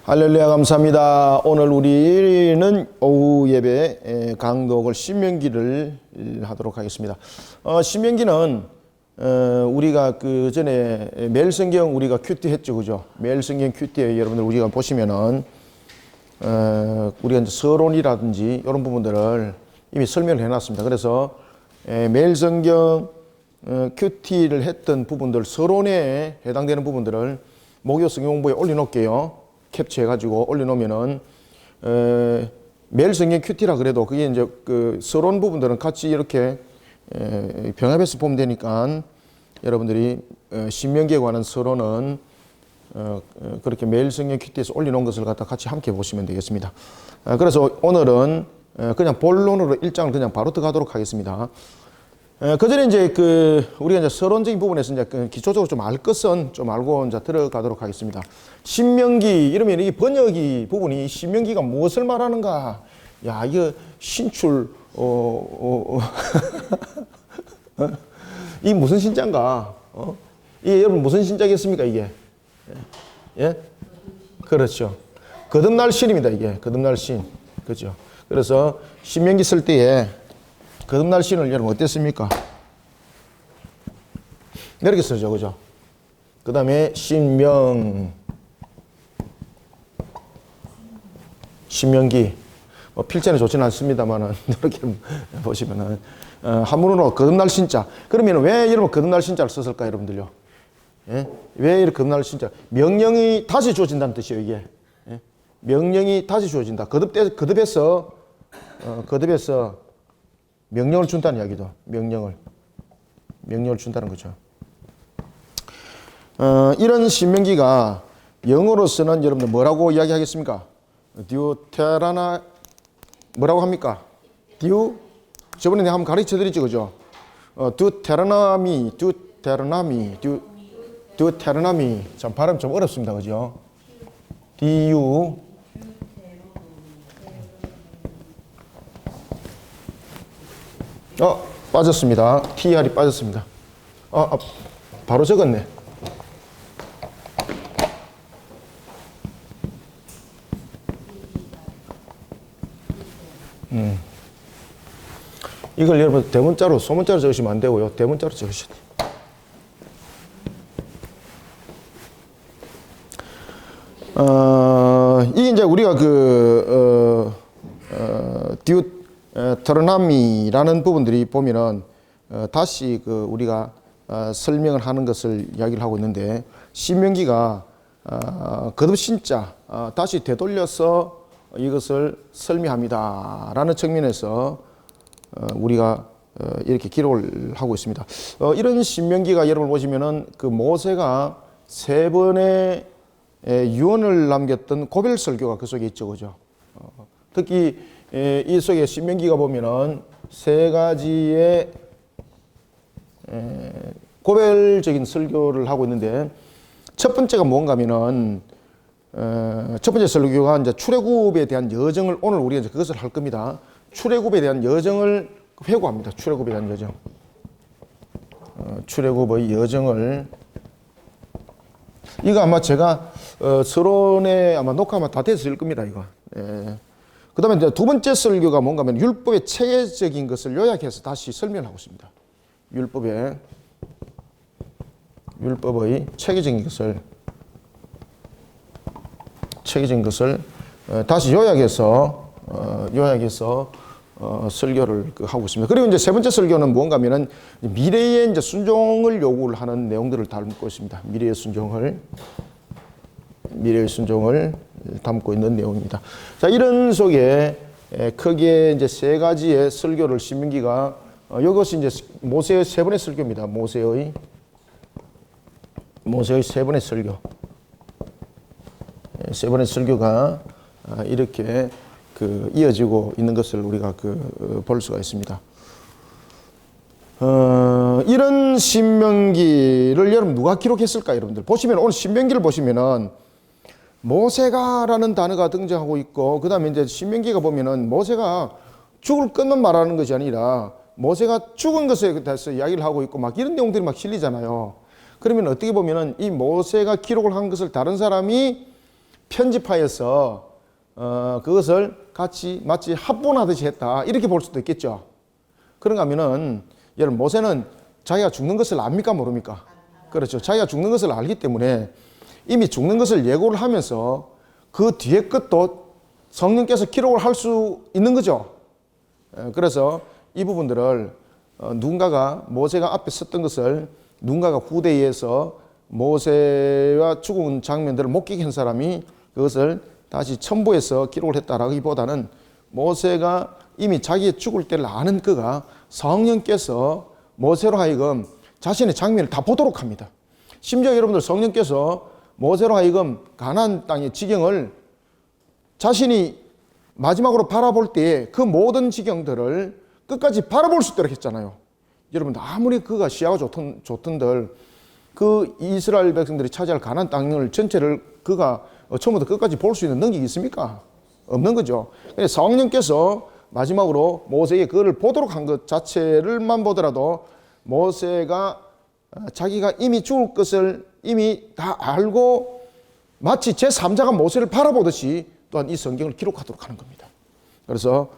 할렐루야, 감사합니다. 오늘 우리는 오후 예배 강독을 신명기를 하도록 하겠습니다. 신명기는 우리가 그 전에 매일 성경 우리가 큐티 했죠, 그죠? 매일 성경 큐티에 여러분들 우리가 보시면은 우리가 이제 서론이라든지 이런 부분들을 이미 설명을 해놨습니다. 그래서 매일 성경 큐티를 했던 부분들, 서론에 해당되는 부분들을 목요 성경 공부에 올려놓을게요. 캡처해가지고 올려놓으면은 매일 성경 큐티라 그래도 그게 이제 그 서론 부분들은 같이 이렇게 병합해서 보면 되니까 여러분들이 신명기에 관한 서론은 그렇게 매일 성경 큐티에서 올려놓은 것을 갖다 같이 함께 보시면 되겠습니다. 그래서 오늘은 그냥 본론으로 1장을 그냥 바로 들어가도록 하겠습니다. 그 전에 이제 우리가 이제 서론적인 부분에서 이제 기초적으로 좀 알 것은 좀 알고 이제 들어가도록 하겠습니다. 신명기 이러면 이 번역이 부분이 신명기가 무엇을 말하는가? 야, 이거 신출 이 무슨 신자인가? 이게 여러분 무슨 신자겠습니까 이게? 예? 그렇죠. 거듭날 신입니다 이게. 거듭날 신. 그렇죠. 그래서 신명기 쓸 때에 거듭날 신을 여러분 어땠습니까? 이렇게 쓰죠, 그죠? 그 다음에 신명기. 뭐 필자는 좋지는 않습니다만은 이렇게 보시면은 한문으로 거듭날 신자. 그러면 왜 여러분 거듭날 신자를 썼을까, 여러분들요? 예? 왜 이렇게 거듭날 신자? 명령이 다시 주어진다는 뜻이에요, 이게. 예? 명령이 다시 주어진다. 거듭해서 명령을 준다는 이야기도. 명령을 준다는 거죠. 이런 신명기가 영어로서는 여러분들 뭐라고 이야기하겠습니까? 듀테라나 뭐라고 합니까? 저번에 내가 한번 가르쳐 드렸죠, 그죠? 듀테라나미. 참 발음 좀 어렵습니다, 그죠? 빠졌습니다. TR이 빠졌습니다. 바로 적었네. 이걸 여러분 대문자로, 소문자로 적으시면 안 되고요. 대문자로 적으셔야 돼요. 이게 이제 우리가 듀테로노미라는 부분들이 보면은 다시 우리가 설명을 하는 것을 이야기를 하고 있는데, 신명기가 거듭신자 다시 되돌려서 이것을 설명합니다라는 측면에서 우리가 이렇게 기록을 하고 있습니다. 이런 신명기가 여러분 보시면은 모세가 3번의 유언을 남겼던 고별 설교가 그 속에 있죠, 그죠? 특히 이 속에 신명기가 보면은 3가지의 고별적인 설교를 하고 있는데, 첫 번째가 뭔가 하면은 첫 번째 설교가 이제 출애굽에 대한 여정을, 오늘 우리가 이제 그것을 할 겁니다. 출애굽에 대한 여정을 회고합니다. 출애굽에 대한 여정. 출애굽의 여정을, 이거 아마 제가 서론에 아마 녹화가 다 돼서 일 겁니다, 이거. 그 다음에 이제 두 번째 설교가 뭔가 하면 율법의 체계적인 것을 요약해서 다시 설명하고 있습니다. 율법의 체계적인 것을 다시 요약해서 설교를 하고 있습니다. 그리고 이제 세 번째 설교는 뭔가 하면은 미래의 이제 순종을 요구를 하는 내용들을 담고 있습니다. 미래의 순종을 담고 있는 내용입니다. 자, 이런 속에 크게 이제 3가지의 설교를 신명기가, 이것이 이제 모세의 3번의 설교입니다. 모세의 3번의 설교. 3번의 설교가 이렇게 이어지고 있는 것을 우리가 볼 수가 있습니다. 이런 신명기를 여러분 누가 기록했을까, 여러분들? 보시면 오늘 신명기를 보시면은 모세가라는 단어가 등장하고 있고, 그 다음에 이제 신명기가 보면은 모세가 죽을 것만 말하는 것이 아니라 모세가 죽은 것에 대해서 이야기를 하고 있고 막 이런 내용들이 막 실리잖아요. 그러면 어떻게 보면은 이 모세가 기록을 한 것을 다른 사람이 편집하여서 그것을 같이 마치 합본하듯이 했다. 이렇게 볼 수도 있겠죠. 그런가 하면은 여러분 모세는 자기가 죽는 것을 압니까 모릅니까? 그렇죠. 자기가 죽는 것을 알기 때문에 이미 죽는 것을 예고를 하면서 그 뒤에 것도 성령께서 기록을 할 수 있는 거죠. 그래서 이 부분들을 누군가가 모세가 앞에 섰던 것을 누군가가 후대에 의해서 모세와 죽은 장면들을 목격한 사람이 그것을 다시 첨부해서 기록을 했다라기보다는 모세가 이미 자기의 죽을 때를 아는 그가 성령께서 모세로 하여금 자신의 장면을 다 보도록 합니다. 심지어 여러분들 성령께서 모세로 하여금 가나안 땅의 지경을 자신이 마지막으로 바라볼 때에 그 모든 지경들을 끝까지 바라볼 수 있도록 했잖아요. 여러분 아무리 그가 시야가 좋던들 그 이스라엘 백성들이 차지할 가나안 땅을 전체를 그가 처음부터 끝까지 볼 수 있는 능력이 있습니까? 없는 거죠. 성령께서 마지막으로 모세에게 그를 보도록 한 것 자체를만 보더라도 모세가 자기가 이미 죽을 것을 이미 다 알고 마치 제3자가 모세를 바라보듯이 또한 이 성경을 기록하도록 하는 겁니다. 그래서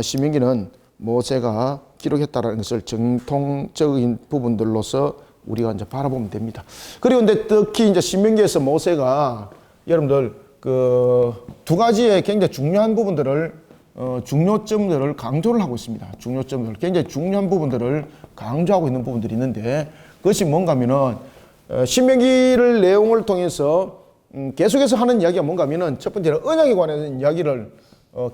신명기는 모세가 기록했다는 것을 정통적인 부분들로서 우리가 이제 바라보면 됩니다. 그리고 근데 특히 이제 신명기에서 모세가 여러분들 그 두 가지의 굉장히 중요한 부분들을 중요점들을 강조를 하고 있습니다. 중요점들 굉장히 중요한 부분들을 강조하고 있는 부분들이 있는데 그것이 뭔가 하면은 신명기를 내용을 통해서 계속해서 하는 이야기가 뭔가 하면은 첫 번째는 언약에 관한 이야기를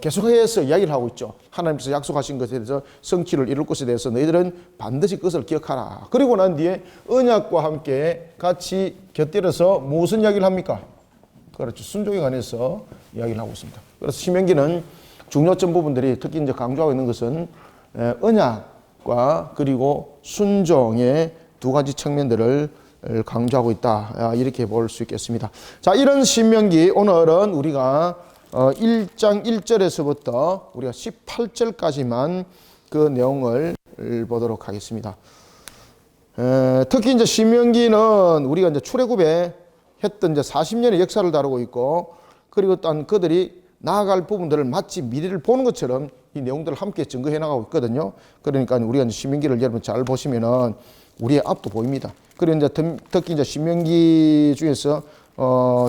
계속해서 이야기를 하고 있죠. 하나님께서 약속하신 것에 대해서 성취를 이룰 것에 대해서 너희들은 반드시 그것을 기억하라. 그리고 난 뒤에 언약과 함께 같이 곁들여서 무슨 이야기를 합니까? 그렇죠. 순종에 관해서 이야기를 하고 있습니다. 그래서 신명기는 중요점 부분들이 특히 이제 강조하고 있는 것은 언약과 그리고 순종의 두 가지 측면들을 강조하고 있다. 이렇게 볼 수 있겠습니다. 자, 이런 신명기 오늘은 우리가 1장 1절에서부터 우리가 18절까지만 그 내용을 보도록 하겠습니다. 특히 이제 신명기는 우리가 이제 출애굽에 했던 이제 40년의 역사를 다루고 있고 그리고 또한 그들이 나아갈 부분들을 마치 미래를 보는 것처럼 이 내용들을 함께 증거해 나가고 있거든요. 그러니까 우리가 이제 신명기를 여러분 잘 보시면은 우리의 앞도 보입니다. 그리고 이제 특히 이제 신명기 중에서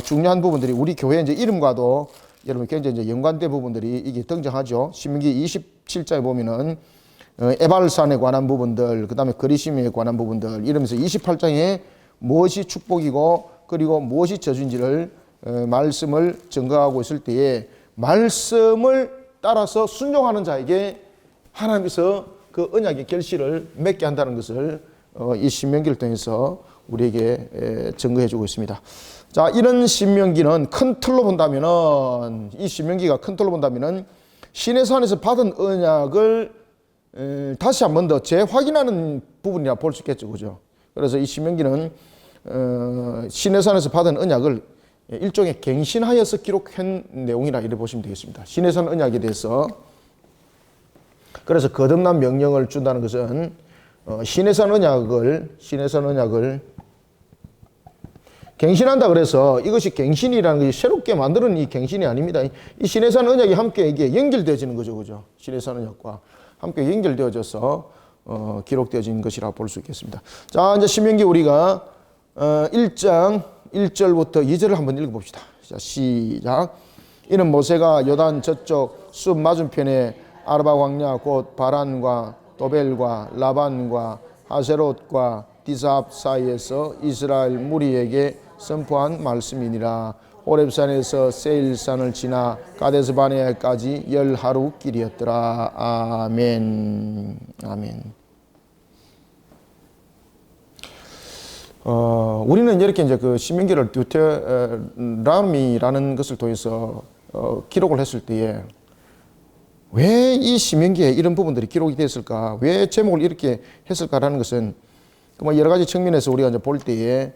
중요한 부분들이 우리 교회 이제 이름과도 여러분 굉장히 이제 연관된 부분들이 이게 등장하죠. 신명기 27장에 보면은 에발산에 관한 부분들, 그 다음에 그리심에 관한 부분들 이러면서 28장에 무엇이 축복이고 그리고 무엇이 저주인지를 말씀을 증거하고 있을 때에 말씀을 따라서 순종하는 자에게 하나님께서 그 언약의 결실을 맺게 한다는 것을 이 신명기를 통해서 우리에게 증거해 주고 있습니다. 자, 이런 신명기는 큰 틀로 본다면은 이 신명기가 큰 틀로 본다면은 시내산에서 받은 언약을 다시 한 번 더 재확인하는 부분이라 볼 수 있겠죠, 그죠? 그래서 이 신명기는 시내산에서 받은 언약을 일종의 갱신하여서 기록한 내용이라 이렇게 보시면 되겠습니다. 시내산 언약에 대해서 그래서 거듭난 명령을 준다는 것은 시내산 언약을 갱신한다 그래서 이것이 갱신이라는 것이 새롭게 만드는 이 갱신이 아닙니다. 이 시내산 언약이 함께 이게 연결되어지는 거죠, 그죠? 시내산 언약과 함께 연결되어져서 기록되어진 것이라 볼 수 있겠습니다. 자, 이제 신명기 우리가 1장 1절부터 2절을 한번 읽어봅시다. 자, 시작. 이는 모세가 요단 저쪽 숲 맞은편에 아르바 광야 곧 바란과 도벨과 라반과 하세롯과 디삽 사이에서 이스라엘 무리에게 선포한 말씀이니라. 호렙산에서 세일산을 지나 가데스바네아까지 10하루 길이었더라. 아멘. 아멘. 우리는 이렇게 이제 그 신명기를 듀테라미라는 것을 통해서 기록을 했을 때에 왜 이 신명기에 이런 부분들이 기록이 됐을까? 왜 제목을 이렇게 했을까라는 것은 뭐 여러 가지 측면에서 우리가 이제 볼 때에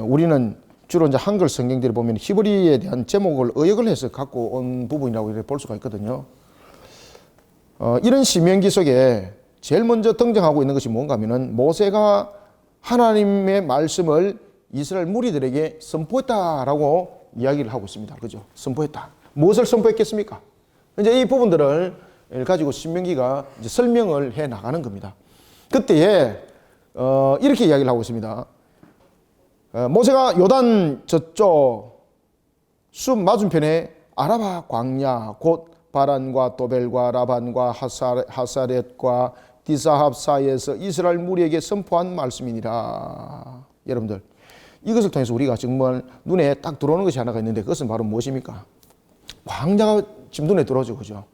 우리는 주로 이제 한글 성경들을 보면 히브리에 대한 제목을 의역을 해서 갖고 온 부분이라고 이렇게 볼 수가 있거든요. 이런 신명기 속에 제일 먼저 등장하고 있는 것이 뭔가 하면은 모세가 하나님의 말씀을 이스라엘 무리들에게 선포했다라고 이야기를 하고 있습니다. 그죠? 선포했다. 무엇을 선포했겠습니까? 이제 이 부분들을 가지고 신명기가 이제 설명을 해 나가는 겁니다. 그때에 이렇게 이야기를 하고 있습니다. 모세가 요단 저쪽 숲 맞은편에 아라바 광야 곧 바란과 도벨과 라반과 하사렛과 디사합 사이에서 이스라엘 무리에게 선포한 말씀이니라. 여러분들, 이것을 통해서 우리가 정말 눈에 딱 들어오는 것이 하나가 있는데 그것은 바로 무엇입니까? 광야가 지금 눈에 들어오죠. 그죠?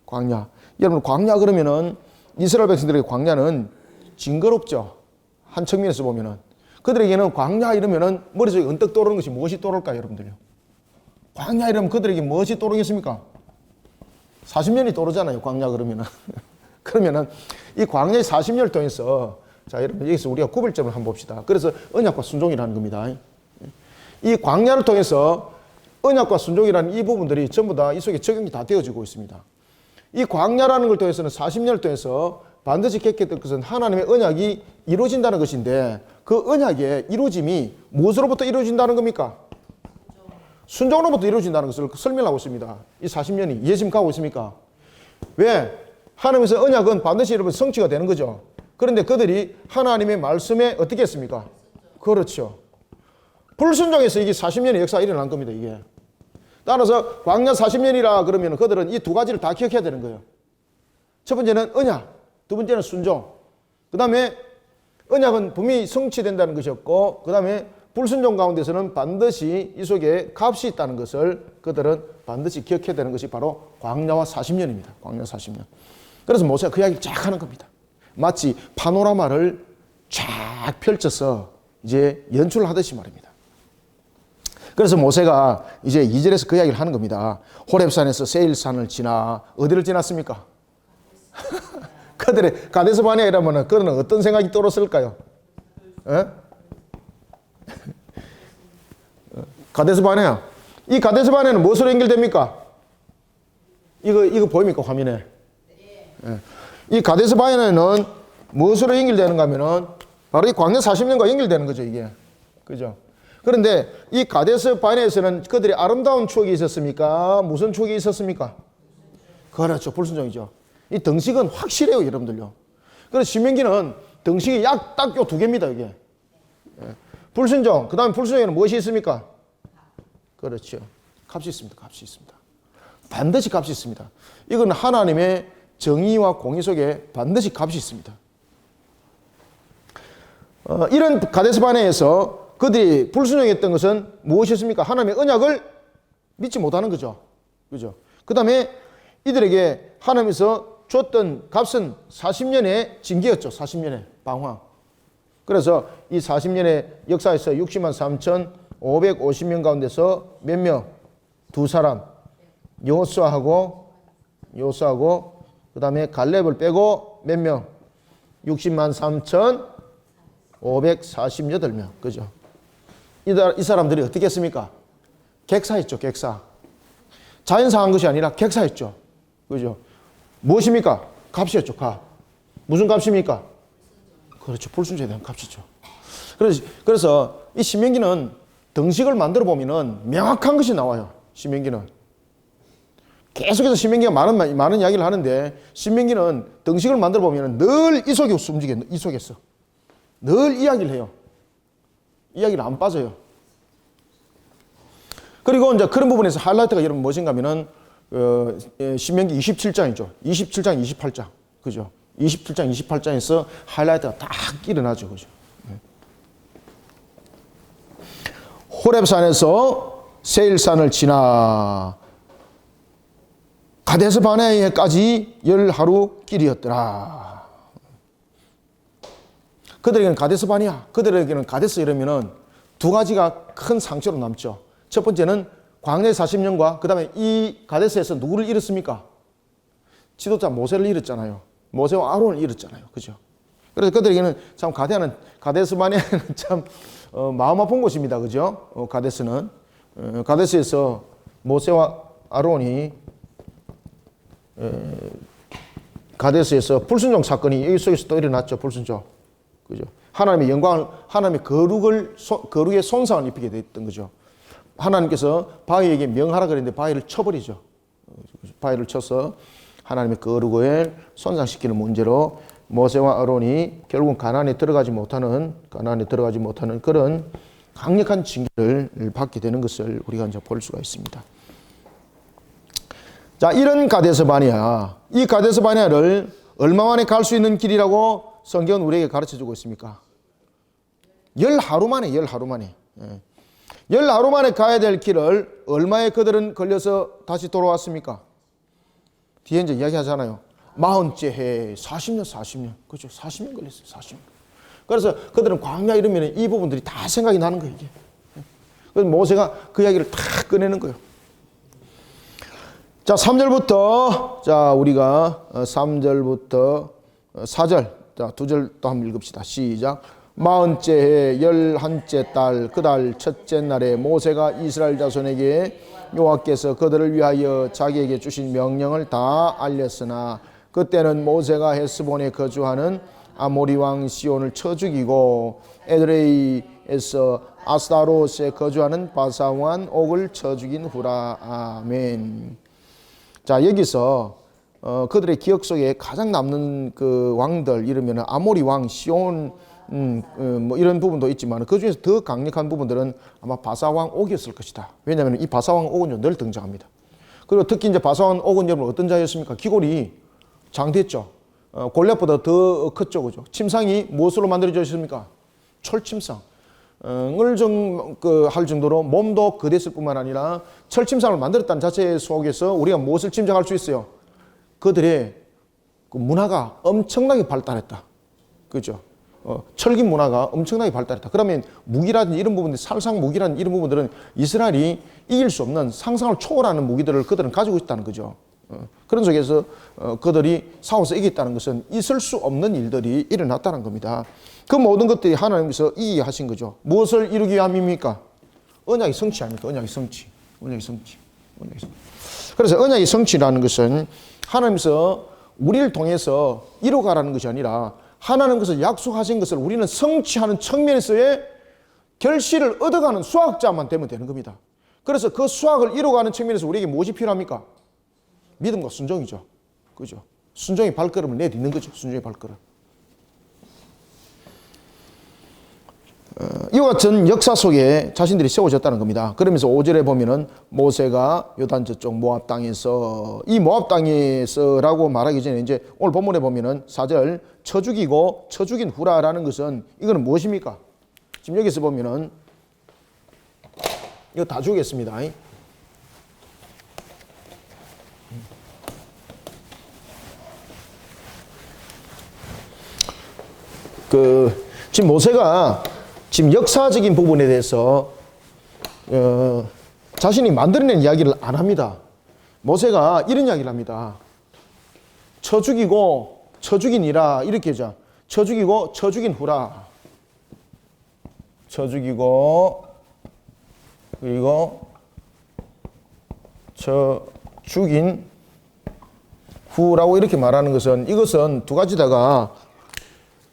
광야. 여러분, 광야 그러면은 이스라엘 백성들에게 광야는 징그럽죠. 한 측면에서 보면은. 그들에게는 광야 이러면은 머릿속에 언뜻 떠오르는 것이 무엇이 떠오를까요, 여러분들요? 광야 이러면 그들에게 무엇이 떠오르겠습니까? 40년이 떠오르잖아요, 광야 그러면은. 그러면은 이 광야의 40년을 통해서, 자, 여러분, 여기서 우리가 구별점을 한번 봅시다. 그래서 언약과 순종이라는 겁니다. 이 광야를 통해서 언약과 순종이라는 이 부분들이 전부 다 이 속에 적용이 다 되어지고 있습니다. 이 광야라는 걸 통해서는 40년을 통해서 반드시 겪게 될 것은 하나님의 언약이 이루어진다는 것인데, 그 언약의 이루어짐이 무엇으로부터 이루어진다는 겁니까? 순종으로부터 이루어진다는 것을 설명하고 있습니다. 이 40년이 이해 지금 가고 있습니까? 왜? 하나님에서 언약은 반드시 여러분 성취가 되는 거죠. 그런데 그들이 하나님의 말씀에 어떻게 했습니까? 그렇죠. 불순종해서 이게 40년의 역사가 일어난 겁니다, 이게. 따라서 광야 40년이라 그러면 그들은 이 두 가지를 다 기억해야 되는 거예요. 첫 번째는 언약, 두 번째는 순종. 그 다음에 언약은 분명히 성취된다는 것이었고, 그 다음에 불순종 가운데서는 반드시 이 속에 값이 있다는 것을 그들은 반드시 기억해야 되는 것이 바로 광야와 40년입니다. 광야 40년. 그래서 모세가 그 이야기를 쫙 하는 겁니다. 마치 파노라마를 쫙 펼쳐서 이제 연출하듯이 말입니다. 그래서 모세가 이제 2절에서 그 이야기를 하는 겁니다. 호렙산에서 세일산을 지나 어디를 지났습니까? 그들의 가데스 바네아라면 그들은 어떤 생각이 떠올랐을까요? 가데스 바네아. 이 가데스 바네아는 무엇으로 연결됩니까? 이거 보입니까, 화면에? 이 가데스 바네아는 무엇으로 연결되는가 하면은 바로 이 광야 40년과 연결되는 거죠, 이게. 그죠? 그런데 이 가데스 바네아에서는 그들의 아름다운 추억이 있었습니까? 무슨 추억이 있었습니까? 그렇죠, 불순종이죠. 이 덩식은 확실해요, 여러분들요. 그래서 신명기는 덩식이 약 딱 요 두 개입니다, 이게. 불순종, 그 다음에 불순종에는 무엇이 있습니까? 그렇죠. 값이 있습니다, 값이 있습니다. 반드시 값이 있습니다. 이건 하나님의 정의와 공의 속에 반드시 값이 있습니다. 이런 가데스 바네아에서 그들이 불순종했던 것은 무엇이었습니까? 하나님의 언약을 믿지 못하는 거죠. 그죠? 그 다음에 이들에게 하나님에서 줬던 값은 40년의 징계였죠. 40년의 방황. 그래서 이 40년의 역사에서 60만 3,550명 가운데서 몇 명? 두 사람. 요수아하고 그 다음에 갈렙을 빼고 몇 명? 60만 3,548명. 그죠? 이 사람들이 어떻게 했습니까? 객사했죠, 객사. 자연상한 것이 아니라 객사했죠. 그죠? 무엇입니까? 값이었죠, 값. 무슨 값입니까? 그렇죠, 불순종에 대한 값이죠. 그래서 이 신명기는 덩식을 만들어 보면은 명확한 것이 나와요, 신명기는. 계속해서 신명기가 많은 이야기를 하는데, 신명기는 덩식을 만들어 보면은 늘 이 속에서 움직여요, 이 속에서. 늘 이야기를 해요. 이야기를 안 빠져요. 그리고 이제 그런 부분에서 하이라이트가 여러분 무엇인가 하면은, 신명기 27장이죠. 27장, 28장. 그죠? 27장, 28장에서 하이라이트가 딱 일어나죠. 그죠? 호렙산에서 세일산을 지나 가데스 바네아에까지 10하루 길이었더라. 그들에게는 가데스 바네아, 그들에게는 가데스 이러면은 두 가지가 큰 상처로 남죠. 첫 번째는 광야 40년과 그 다음에 이 가데스에서 누구를 잃었습니까? 지도자 모세를 잃었잖아요. 모세와 아론을 잃었잖아요. 그죠? 그래서 그들에게는 참 가데스 바네아는 참 마음 아픈 곳입니다. 그죠? 가데스는. 가데스에서 모세와 아론이 가데스에서 불순종 사건이 여기 속에서 또 일어났죠. 불순종. 그죠? 하나님의 영광을, 하나님의 거룩에 손상을 입히게 됐던 거죠. 하나님께서 바위에게 명하라 그랬는데 바위를 쳐버리죠. 바위를 쳐서 하나님의 거룩을 손상시키는 문제로 모세와 아론이 결국 가나안에 들어가지 못하는 그런 강력한 징계를 받게 되는 것을 우리가 이제 볼 수가 있습니다. 자, 이런 가데스 바네아, 이 가데스 바네아를 얼마 만에 갈 수 있는 길이라고 성경은 우리에게 가르쳐주고 있습니까? 10하루 만에. 10하루 만에 가야 될 길을 얼마에 그들은 걸려서 다시 돌아왔습니까? 뒤에 이제 이야기하잖아요. 40째 해, 40년. 그렇죠. 40년 걸렸어요. 40년. 그래서 그들은 광야 이러면 이 부분들이 다 생각이 나는 거예요, 이게. 그래서 모세가 그 이야기를 다 꺼내는 거예요. 자, 3절부터, 자, 우리가 3절부터 4절, 자, 2절 또 한번 읽읍시다. 시작. 40째 해 11째 달 그 달 첫째 날에 모세가 이스라엘 자손에게 여호와께서 그들을 위하여 자기에게 주신 명령을 다 알렸으나 그때는 모세가 헤스본에 거주하는 아모리 왕 시온을 쳐 죽이고 에드레이에서 아스타롯에 거주하는 바산 왕 옥을 쳐 죽인 후라. 아멘. 자, 여기서 그들의 기억 속에 가장 남는 그 왕들 이르면 아모리 왕 시온 뭐 이런 부분도 있지만 그 중에서 더 강력한 부분들은 아마 바사왕 옥이었을 것이다. 왜냐하면 이 바사왕 옥은 늘 등장합니다. 그리고 특히 이제 바사왕 옥은 여러분 어떤 자였습니까? 기골이 장대했죠. 골리앗보다 더 컸죠, 그죠? 침상이 무엇으로 만들어져 있습니까? 철침상. 할 정도로 몸도 거대했을 뿐만 아니라 철침상을 만들었다는 자체 속에서 우리가 무엇을 짐작할 수 있어요? 그들의 그 문화가 엄청나게 발달했다. 그죠? 철기 문화가 엄청나게 발달했다. 그러면 무기라든지 이런 부분들, 살상 무기라든지 이런 부분들은 이스라엘이 이길 수 없는 상상을 초월하는 무기들을 그들은 가지고 있다는 거죠. 그런 속에서 그들이 싸워서 이겼다는 것은 있을 수 없는 일들이 일어났다는 겁니다. 그 모든 것들이 하나님께서 이해하신 거죠. 무엇을 이루기 위함입니까? 언약의 성취 아닙니까? 언약의 성취. 그래서 언약의 성취라는 것은 하나님께서 우리를 통해서 이루어가라는 것이 아니라 하나님께서 약속하신 것을 우리는 성취하는 측면에서의 결실을 얻어가는 수학자만 되면 되는 겁니다. 그래서 그 수학을 이루어가는 측면에서 우리에게 무엇이 필요합니까? 믿음과 순종이죠. 그죠? 순종의 발걸음을 내딛는 거죠. 순종의 발걸음. 이와 같은 역사 속에 자신들이 세워졌다는 겁니다. 그러면서 5절에 보면은 모세가 요단 저쪽 모압 땅에서, 이 모압 땅에서라고 말하기 전에 이제 오늘 본문에 보면은 4절 쳐 죽인 후라라는 것은 이거는 무엇입니까? 지금 여기서 보면은 이거 다 죽였습니다. 지금 모세가 지금 역사적인 부분에 대해서 자신이 만들어낸 이야기를 안 합니다. 모세가 이런 이야기를 합니다. 쳐 죽이니라 이렇게 하자. 쳐 죽이고 쳐 죽인 후라. 쳐 죽이고 그리고 쳐 죽인 후라고 이렇게 말하는 것은, 이것은 두 가지다가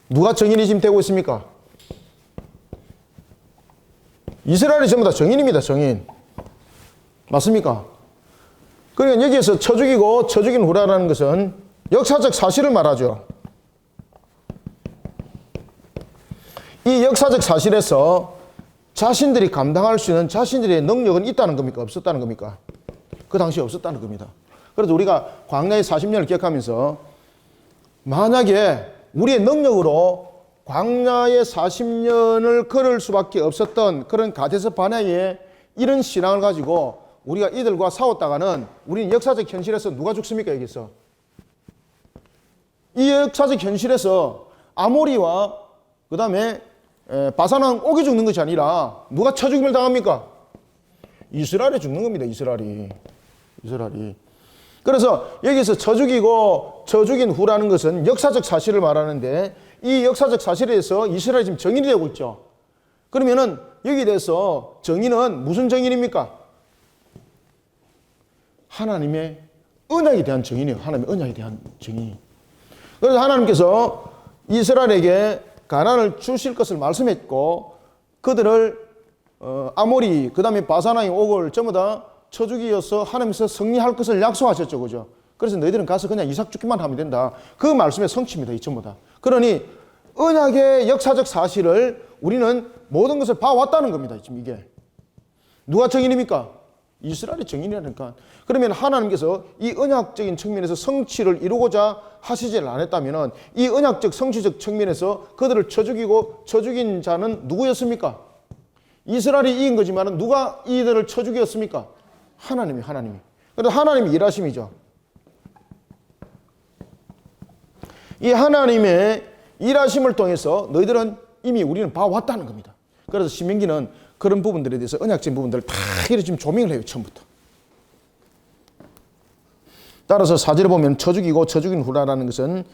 누가 정인이 지금 되고 있습니까? 이스라엘이 전부 다 정인입니다. 정인. 맞습니까? 그러니까 여기에서 쳐 죽이고 쳐 죽인 후라라는 것은 역사적 사실을 말하죠. 이 역사적 사실에서 자신들이 감당할 수 있는 자신들의 능력은 있다는 겁니까? 없었다는 겁니까? 그 당시에 없었다는 겁니다. 그래서 우리가 광야의 40년을 기억하면서 만약에 우리의 능력으로 광야의 40년을 걸을 수밖에 없었던 그런 가데스 바네아의 이런 신앙을 가지고 우리가 이들과 싸웠다가는 우리는 역사적 현실에서 누가 죽습니까? 여기서 이 역사적 현실에서 아모리와 그 다음에 바산왕 옥이 죽는 것이 아니라 누가 쳐 죽임을 당합니까? 이스라엘이 죽는 겁니다. 이스라엘이. 그래서 여기서 쳐 죽이고 쳐 죽인 후라는 것은 역사적 사실을 말하는데, 이 역사적 사실에 대해서 이스라엘이 지금 정인이 되고 있죠. 그러면은 여기에 대해서 정인은 무슨 정인입니까? 하나님의 언약에 대한 정인이에요. 하나님의 언약에 대한 정인. 그래서 하나님께서 이스라엘에게 가나안을 주실 것을 말씀했고, 그들을 아모리, 그 다음에 바사나이, 옥을 전부 다 쳐주기여서 하나님께서 승리할 것을 약속하셨죠. 그죠? 그래서 너희들은 가서 그냥 이삭 죽기만 하면 된다. 그 말씀의 성취입니다. 이 전부 다. 그러니 언약의 역사적 사실을 우리는 모든 것을 봐왔다는 겁니다. 지금 이게. 누가 증인입니까? 이스라엘의 증인이라니까. 그러면 하나님께서 이 언약적인 측면에서 성취를 이루고자 하시질 않았다면 이 언약적 성취적 측면에서 그들을 쳐 죽인 자는 누구였습니까? 이스라엘이 이긴 거지만 누가 이들을 쳐 죽였습니까? 하나님이. 그래서 하나님이 일하심이죠. 이 하나님의 일하심을 통해서 너희들은 이미 우리는 봐왔다는 겁니다. 그래서 신명기는 그런 부분들에 대해서 언약적인 부분들을 다 이렇게 지금 조명을 해요. 처음부터. 따라서 4절에 보면 쳐 죽이고 쳐 죽인 후라라는 것은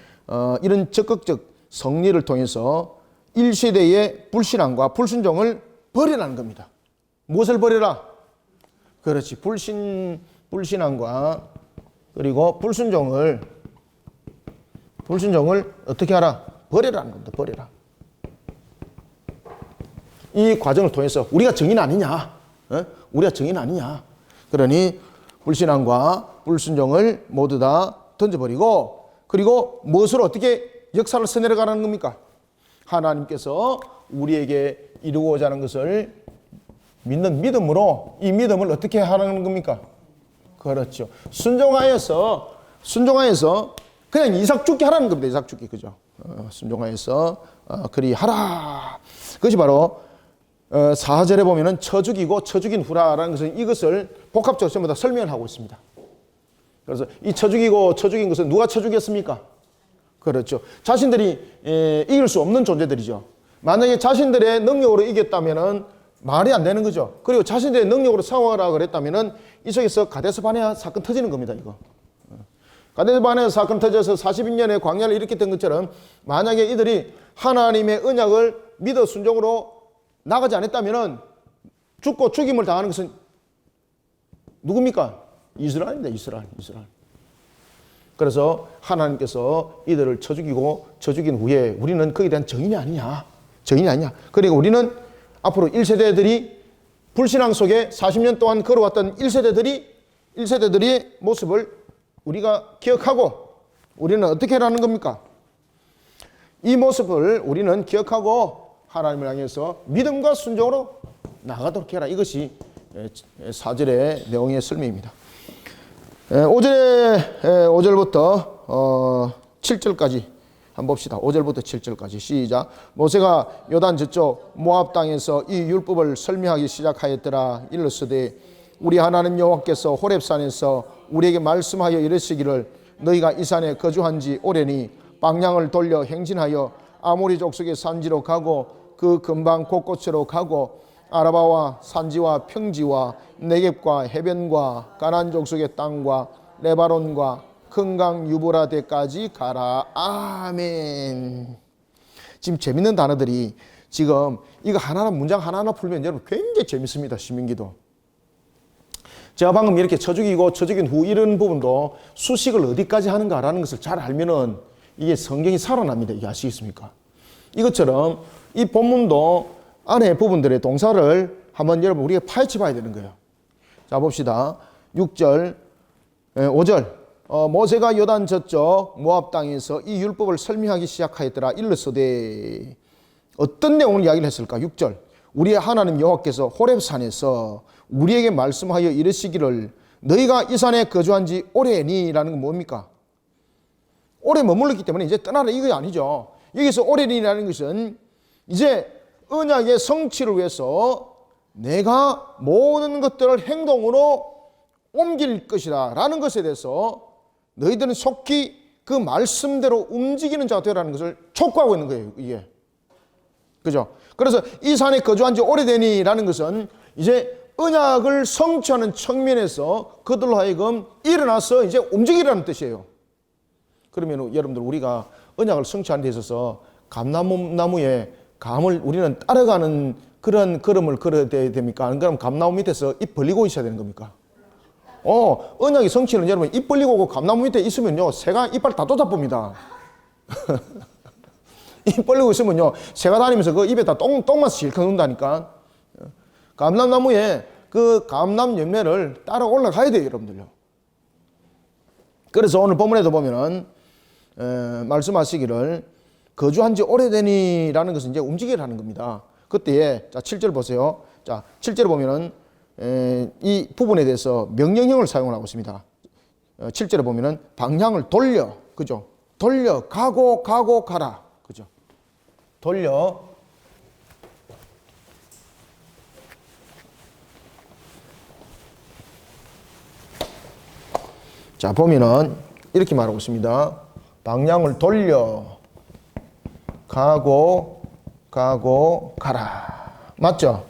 이런 적극적 성리를 통해서 1세대의 불신앙과 불순종을 버리라는 겁니다. 무엇을 버려라? 그렇지. 불신앙과 그리고 불순종을 어떻게 하라? 버려라는 겁니다. 버려라. 이 과정을 통해서 우리가 증인 아니냐? 우리가 증인 아니냐? 그러니 불신앙과 불순종을 모두 다 던져버리고 그리고 무엇으로 어떻게 역사를 써내려가는 겁니까? 하나님께서 우리에게 이루고자 하는 것을 믿는 믿음으로 이 믿음을 어떻게 하는 겁니까? 그렇죠. 순종하여서 그냥 이삭 죽게 하라는 겁니다. 이삭 죽게. 그죠? 순종하여서 그리하라. 그것이 바로 4절에 보면은 쳐 죽이고 쳐 죽인 후라라는 것은 이것을 복합적으로 전부 다 설명을 하고 있습니다. 그래서 이 쳐 죽이고 쳐 죽인 것은 누가 쳐 죽였습니까? 그렇죠. 자신들이 이길 수 없는 존재들이죠. 만약에 자신들의 능력으로 이겼다면은 말이 안 되는 거죠. 그리고 자신들의 능력으로 싸워라 그랬다면은 이 속에서 가데스 바네아 사건 터지는 겁니다. 이거. 가데스 바네아 사건 터져서 40년의 광야를 일으켰던 것처럼 만약에 이들이 하나님의 언약을 믿어 순종으로 나가지 않았다면은 죽고 죽임을 당하는 것은 누굽니까? 이스라엘입니다. 이스라엘. 그래서 하나님께서 이들을 쳐 죽이고 쳐 죽인 후에 우리는 거기에 대한 증인이 아니냐. 그리고 우리는 앞으로 1세대들이 불신앙 속에 40년 동안 걸어왔던 1세대들의 모습을 우리가 기억하고 우리는 어떻게 하라는 겁니까? 이 모습을 우리는 기억하고 하나님을 향해서 믿음과 순종으로 나가도록 해라. 이것이 4절의 내용의 설명입니다. 5절부터 7절까지 한번 봅시다. 5절부터 7절까지 시작. 모세가 요단 저쪽 모압 땅에서 이 율법을 설명하기 시작하였더라. 일렀으되 우리 하나님 여호와께서 호렙산에서 우리에게 말씀하여 이르시기를 너희가 이 산에 거주한 지 오래니 방향을 돌려 행진하여 아모리 족속의 산지로 가고 그 근방 곳곳으로 가고 아라바와 산지와 평지와 네겝과 해변과 가나안 족속의 땅과 레바논과 큰 강 유브라데까지 가라. 아멘. 지금 재밌는 단어들이 지금 이거 하나하나 문장 하나하나 풀면 여러분 굉장히 재밌습니다. 신명기도. 제가 방금 이렇게 쳐 죽이고 쳐 죽인 후 이런 부분도 수식을 어디까지 하는가라는 것을 잘 알면은 이게 성경이 살아납니다. 이게 아시겠습니까? 이것처럼 이 본문도 안에 부분들의 동사를 한번 여러분 우리가 파헤쳐 봐야 되는 거예요. 자 봅시다. 6절, 5절. 모세가 요단 저쪽 모압 땅에서 이 율법을 설명하기 시작하였더라. 일렀으되 어떤 내용을 이야기를 했을까? 6절. 우리의 하나님 여호와께서 호렙산에서 우리에게 말씀하여 이르시기를 너희가 이 산에 거주한 지 오래니라는 건 뭡니까? 오래 머물렀기 때문에 이제 떠나라 이거 아니죠. 여기서 오래니라는 것은 이제 언약의 성취를 위해서 내가 모든 것들을 행동으로 옮길 것이다 라는 것에 대해서 너희들은 속히 그 말씀대로 움직이는 자가 되라는 것을 촉구하고 있는 거예요. 이게. 그죠? 그래서 이 산에 거주한 지 오래되니라는 것은 이제 언약을 성취하는 측면에서 그들로 하여금 일어나서 이제 움직이라는 뜻이에요. 그러면 여러분들 우리가 언약을 성취하는 데 있어서 감나무의 감을 우리는 따라가는 그런 걸음을 걸어야 됩니까? 안 그러면 감나무 밑에서 입 벌리고 있어야 되는 겁니까? 언약이 성취는 여러분 입 벌리고 오고 감나무 밑에 있으면요 새가 이빨 다 돋아봅니다. 입 벌리고 있으면요 새가 다니면서 그 입에다 똥만 실컷 넣는다니까. 감람나무에 그 감람 열매를 따라 올라가야 돼요, 여러분들요. 그래서 오늘 본문에도 보면은 말씀하시기를 거주한 지 오래되니라는 것은 이제 움직이라는 겁니다. 그때에 자 7절 보세요. 자 7절 보면은 이 부분에 대해서 명령형을 사용을 하고 있습니다. 7절에 보면은 방향을 돌려, 그죠? 돌려 가고 가라, 그죠? 돌려 자 보면은 이렇게 말하고 있습니다. 방향을 돌려 가고 가라, 맞죠?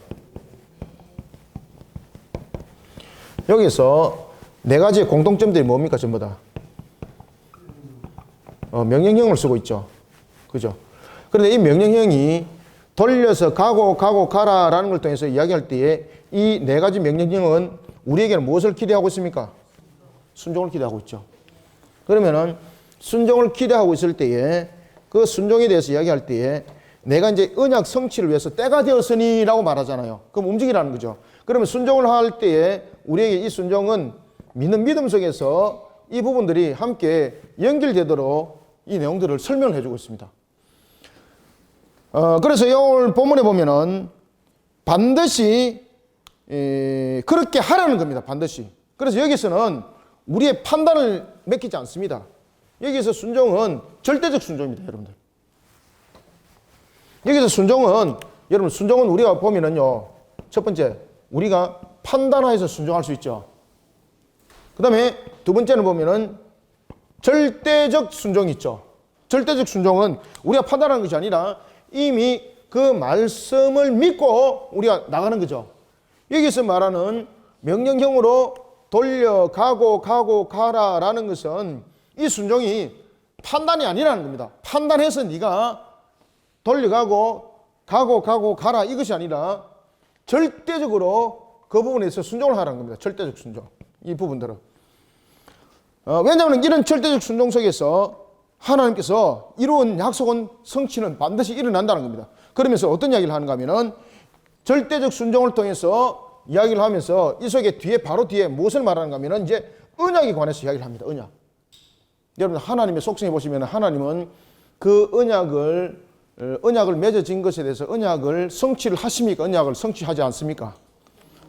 여기서 네 가지의 공통점들이 뭡니까? 전부 다 명령형을 쓰고 있죠, 그죠? 그런데 이 명령형이 돌려서 가고 가라라는 걸 통해서 이야기할 때에 이 네 가지 명령형은 우리에게는 무엇을 기대하고 있습니까? 순종을 기대하고 있죠. 그러면은 순종을 기대하고 있을 때에 그 순종에 대해서 이야기할 때에 내가 이제 언약 성취를 위해서 때가 되었으니라고 말하잖아요. 그럼 움직이라는 거죠. 그러면 순종을 할 때에 우리에게 이 순종은 믿는 믿음 속에서 이 부분들이 함께 연결되도록 이 내용들을 설명을 해주고 있습니다. 그래서 오늘 본문에 보면은 반드시 그렇게 하라는 겁니다. 반드시. 그래서 여기서는 우리의 판단을 맡기지 않습니다. 여기서 순종은 절대적 순종입니다, 여러분들. 여기서 순종은, 여러분, 순종은 우리가 보면은요, 첫 번째, 우리가 판단하여서 순종할 수 있죠. 그 다음에 두 번째는 보면은 절대적 순종이 있죠. 절대적 순종은 우리가 판단하는 것이 아니라 이미 그 말씀을 믿고 우리가 나가는 거죠. 여기서 말하는 명령형으로 돌려 가고 가라라는 것은 이 순종이 판단이 아니라는 겁니다. 판단해서 네가 돌려가고 가고 가라 이것이 아니라 절대적으로 그 부분에서 순종을 하라는 겁니다. 절대적 순종. 이 부분들은. 왜냐하면 이런 절대적 순종 속에서 하나님께서 이루은 약속은 성취는 반드시 일어난다는 겁니다. 그러면서 어떤 이야기를 하는가 하면은 절대적 순종을 통해서 이야기를 하면서 이 속에 뒤에 바로 뒤에 무엇을 말하는가 하면은 이제 언약에 관해서 이야기를 합니다. 언약. 여러분 하나님의 속성에 보시면 하나님은 그 언약을 맺어진 것에 대해서 언약을 성취를 하십니까? 언약을 성취하지 않습니까?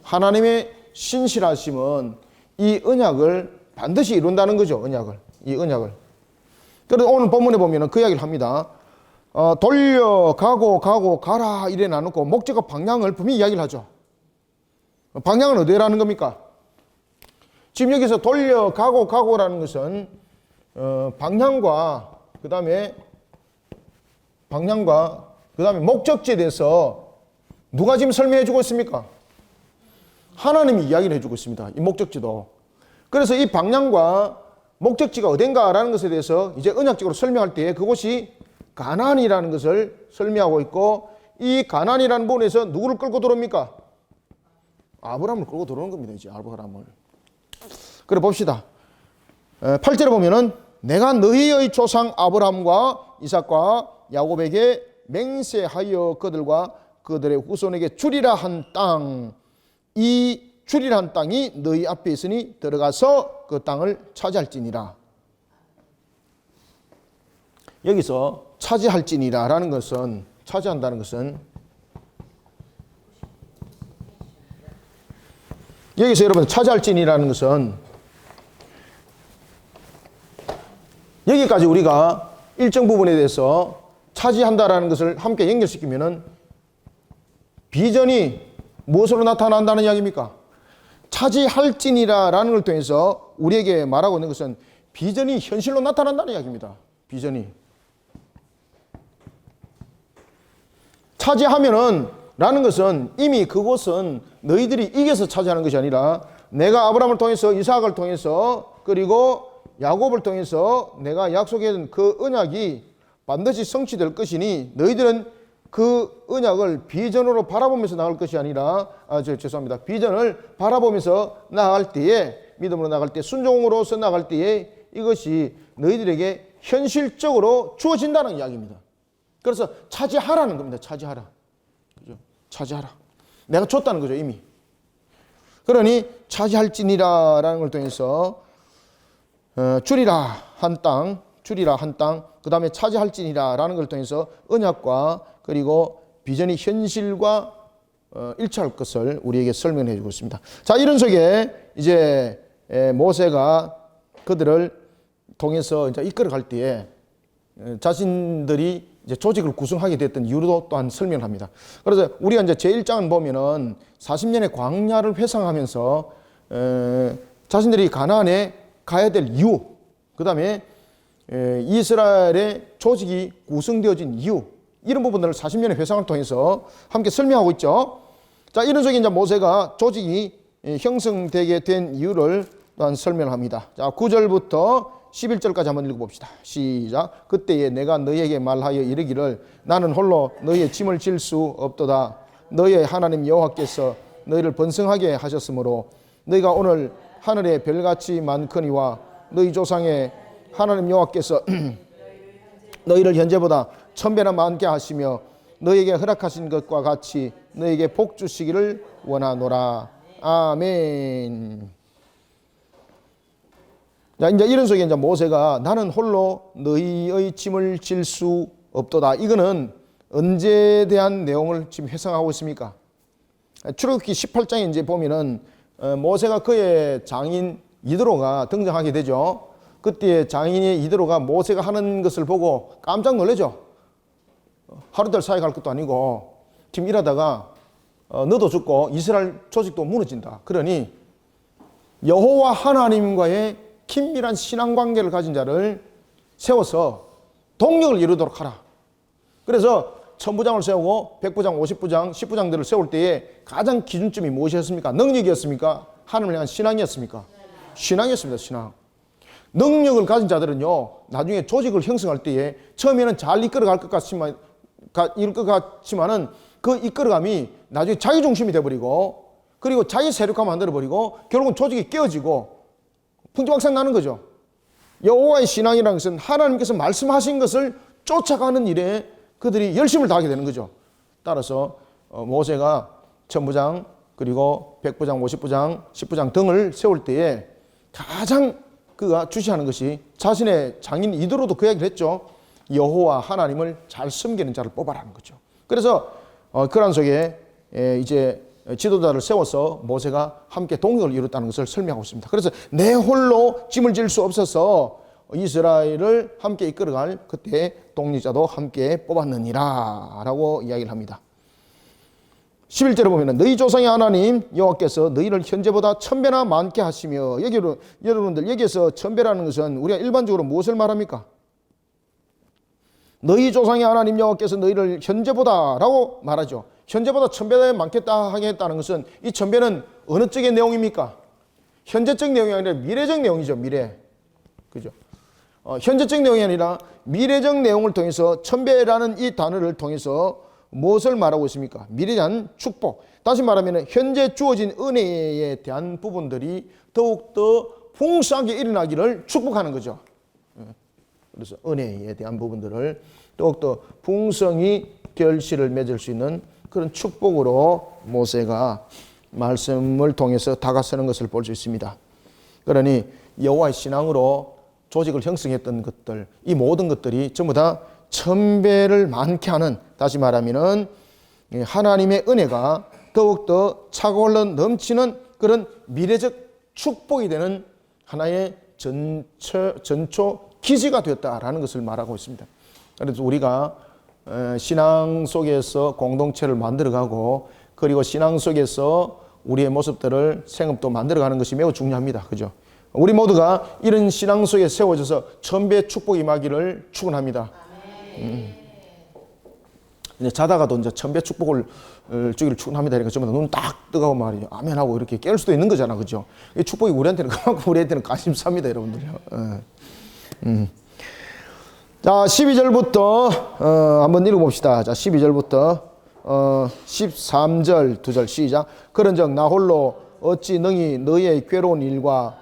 하나님의 신실하심은 이 언약을 반드시 이룬다는 거죠. 이 언약을. 그래서 오늘 본문에 보면 그 이야기를 합니다. 돌려 가고 가라 이래 나누고 목적과 방향을 분명히 이야기를 하죠. 방향은 어디라는 겁니까? 지금 여기서 돌려 가고라는 것은 방향과 그 다음에 목적지에 대해서 누가 지금 설명해 주고 있습니까? 하나님이 이야기를 해주고 있습니다. 이 목적지도. 그래서 이 방향과 목적지가 어딘가라는 것에 대해서 이제 언약적으로 설명할 때 그곳이 가나안이라는 것을 설명하고 있고 이 가나안이라는 부분에서 누구를 끌고 들어옵니까? 아브라함을 끌고 들어오는 겁니다. 이제 아브라함을. 그래 봅시다. 8절에 보면은 내가 너희의 조상 아브라함과 이삭과 야곱에게 맹세하여 그들과 그들의 후손에게 주리라 한 땅, 이 주리라 한 땅이 너희 앞에 있으니 들어가서 그 땅을 차지할지니라. 여기서 차지할지니라라는 것은 차지한다는 것은 여기서 여러분 차지할지니라는 것은 여기까지 우리가 일정 부분에 대해서 차지한다라는 것을 함께 연결시키면은 비전이 무엇으로 나타난다는 이야기입니까? 차지할지니라라는 걸 통해서 우리에게 말하고 있는 것은 비전이 현실로 나타난다는 이야기입니다. 비전이. 차지하면은 라는 것은 이미 그곳은 너희들이 이겨서 차지하는 것이 아니라 내가 아브라함을 통해서 이삭을 통해서 그리고 야곱을 통해서 내가 약속했던 그 언약이 반드시 성취될 것이니 너희들은 그 언약을 비전으로 바라보면서 나갈 것이 아니라 죄송합니다. 비전을 바라보면서 나갈 때에 믿음으로 나갈 때 순종으로서 나갈 때에 이것이 너희들에게 현실적으로 주어진다는 이야기입니다. 그래서 차지하라는 겁니다. 차지하라. 그죠? 차지하라. 내가 줬다는 거죠, 이미. 그러니 차지할지니라라는 걸 통해서 주리라 한 땅, 그 다음에 차지할지니라라는 걸 통해서 언약과 그리고 비전이 현실과 일치할 것을 우리에게 설명해 주고 있습니다. 자, 이런 속에 이제 모세가 그들을 통해서 이제 이끌어 갈 때에 자신들이 이제 조직을 구성하게 됐던 이유도 또한 설명을 합니다. 그래서 우리가 이제 제1장을 보면은 40년의 광야를 회상하면서 자신들이 가나안에 가야 될 이유, 그 다음에 이스라엘의 조직이 구성되어진 이유, 이런 부분들을 40년의 회상을 통해서 함께 설명하고 있죠. 자, 이런 속에 이제 모세가 조직이 형성되게 된 이유를 또한 설명합니다. 자, 9절부터 11절까지 한번 읽어봅시다. 시작. 그때에 내가 너희에게 말하여 이르기를 나는 홀로 너희의 짐을 질 수 없도다. 너희의 하나님 여호와께서 너희를 번성하게 하셨으므로 너희가 오늘 하늘의 별같이 많거니와 너희 조상의 하나님 여호와께서 너희를 현재보다 1000배나 많게 하시며 너희에게 허락하신 것과 같이 너희에게 복 주시기를 원하노라. 아멘. 자, 이제 이런 속에 이제 모세가 나는 홀로 너희의 짐을 질 수 없도다. 이거는 언제에 대한 내용을 지금 회상하고 있습니까? 출애굽기 18장에 이제 보면은 모세가 그의 장인 이드로가 등장하게 되죠. 그때 장인의 이드로가 모세가 하는 것을 보고 깜짝 놀라죠. 하루들 사이 갈 것도 아니고 지금 일하다가 너도 죽고 이스라엘 조직도 무너진다. 그러니 여호와 하나님과의 긴밀한 신앙관계를 가진 자를 세워서 동력을 이루도록 하라. 그래서 1000부장을 세우고 100부장, 50부장, 10부장들을 세울 때에 가장 기준점이 무엇이었습니까? 능력이었습니까? 하나님을 향한 신앙이었습니까? 신앙이었습니다. 신앙. 능력을 가진 자들은요, 나중에 조직을 형성할 때에 처음에는 잘 이끌어갈 것 같지만은 그 이끌어감이 나중에 자기 중심이 돼버리고 그리고 자기 세력화 만들어버리고 결국은 조직이 깨어지고 풍지박산 나는 거죠. 여호와의 신앙이라는 것은 하나님께서 말씀하신 것을 쫓아가는 일에 그들이 열심을 다하게 되는 거죠. 따라서 모세가 1000부장 그리고 100부장, 50부장, 10부장 등을 세울 때에 가장 그가 주시하는 것이 자신의 장인 이드로도 그 이야기를 했죠. 여호와 하나님을 잘 섬기는 자를 뽑아라는 거죠. 그래서 그런 속에 이제 지도자를 세워서 모세가 함께 동역을 이뤘다는 것을 설명하고 있습니다. 그래서 내 홀로 짐을 질 수 없어서 이스라엘을 함께 이끌어갈 그때 동력자도 함께 뽑았느니라 라고 이야기를 합니다. 11절에 보면 너희 조상의 하나님 여호와께서 너희를 현재보다 1000배나 많게 하시며 여러분들 여기에서 1000배라는 것은 우리가 일반적으로 무엇을 말합니까? 너희 조상의 하나님 여호와께서 너희를 현재보다 라고 말하죠. 현재보다 1000배 많겠다 하겠다는 것은 이 1000배는 어느 쪽의 내용입니까? 현재적 내용이 아니라 미래적 내용이죠. 미래. 그죠? 현재적 내용이 아니라 미래적 내용을 통해서 1000배라는 이 단어를 통해서 무엇을 말하고 있습니까? 미래에 대한 축복. 다시 말하면 현재 주어진 은혜에 대한 부분들이 더욱더 풍성하게 일어나기를 축복하는 거죠. 그래서 은혜에 대한 부분들을 더욱더 풍성히 결실을 맺을 수 있는 그런 축복으로 모세가 말씀을 통해서 다가서는 것을 볼 수 있습니다. 그러니 여호와의 신앙으로 조직을 형성했던 것들, 이 모든 것들이 전부 다 1000배를 많게 하는, 다시 말하면은 하나님의 은혜가 더욱더 차고올라 넘치는 그런 미래적 축복이 되는 하나의 전초 기지가 되었다라는 것을 말하고 있습니다. 그래서 우리가 신앙 속에서 공동체를 만들어가고 그리고 신앙 속에서 우리의 모습들을 생업도 만들어가는 것이 매우 중요합니다. 그죠? 우리 모두가 이런 신앙 속에 세워져서 1000배의 축복이 임하기를 축원합니다. 이제 자다가도 이제 1000배 축복을 주기를 축원합니다. 그러니까 전부 다 눈 딱 뜨가고 말이죠. 아멘하고 이렇게 깰 수도 있는 거잖아. 그죠? 이 축복이 우리한테는 그만큼 우리한테는 관심사입니다. 여러분들요. 자, 12절부터 한번 읽어봅시다. 자, 12절부터 13절 2절 시작. 그런즉 나 홀로 어찌 능히 너희의 괴로운 일과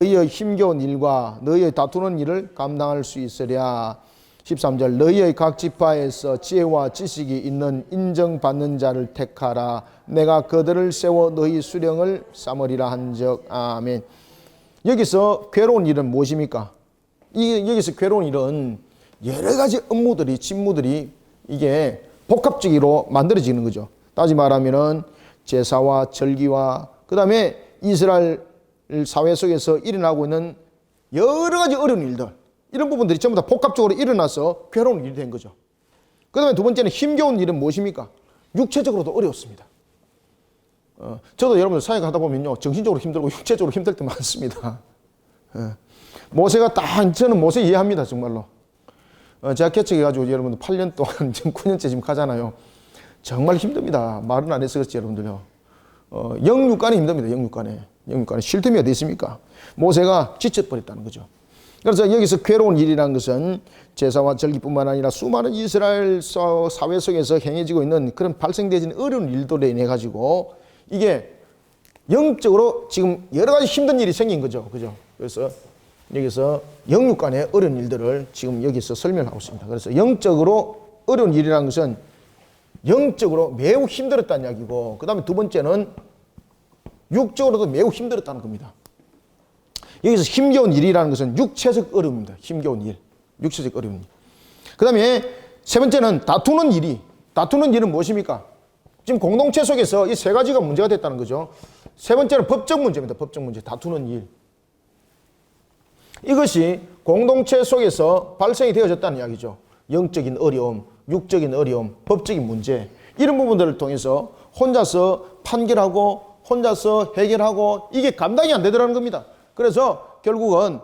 너희의 힘겨운 일과 너희의 다투는 일을 감당할 수 있으랴. 13절 너희의 각 지파에서 지혜와 지식이 있는 인정받는 자를 택하라. 내가 그들을 세워 너희 수령을 삼으리라 한즉. 아멘. 여기서 괴로운 일은 무엇입니까? 여기서 괴로운 일은 여러 가지 업무들이 직무들이 이게 복합적으로 만들어지는 거죠. 다시 말하면은 제사와 절기와 그 다음에 이스라엘 사회 속에서 일어나고 있는 여러 가지 어려운 일들, 이런 부분들이 전부 다 복합적으로 일어나서 괴로운 일이 된 거죠. 그 다음에 두 번째는 힘겨운 일은 무엇입니까? 육체적으로도 어려웠습니다. 저도 여러분들 사역을 하다 보면요, 정신적으로 힘들고 육체적으로 힘들 때 많습니다. 모세가 저는 모세 이해합니다, 정말로. 제가 개척해가지고 여러분들 8년 동안 지금 9년째 지금 가잖아요. 정말 힘듭니다. 말은 안 해서 그렇지, 여러분들요. 영육간에 힘듭니다, 영육간에. 쉴 틈이 어디 있습니까? 모세가 지쳐버렸다는 거죠. 그래서 여기서 괴로운 일이라는 것은 제사와 절기뿐만 아니라 수많은 이스라엘 사회 속에서 행해지고 있는 그런 발생되는 어려운 일들에 인해 가지고 이게 영적으로 지금 여러 가지 힘든 일이 생긴 거죠. 그죠? 그래서 여기서 영육간의 어려운 일들을 지금 여기서 설명하고 있습니다. 그래서 영적으로 어려운 일이라는 것은 영적으로 매우 힘들었다는 이야기고, 그 다음에 두 번째는 육적으로도 매우 힘들었다는 겁니다. 여기서 힘겨운 일이라는 것은 육체적 어려움입니다. 힘겨운 일, 육체적 어려움. 그 다음에 세 번째는 다투는 일은 무엇입니까? 지금 공동체 속에서 이 세 가지가 문제가 됐다는 거죠. 세 번째는 법적 문제입니다. 법적 문제, 다투는 일. 이것이 공동체 속에서 발생이 되어졌다는 이야기죠. 영적인 어려움, 육적인 어려움, 법적인 문제, 이런 부분들을 통해서 혼자서 판결하고 혼자서 해결하고 이게 감당이 안 되더라는 겁니다. 그래서 결국은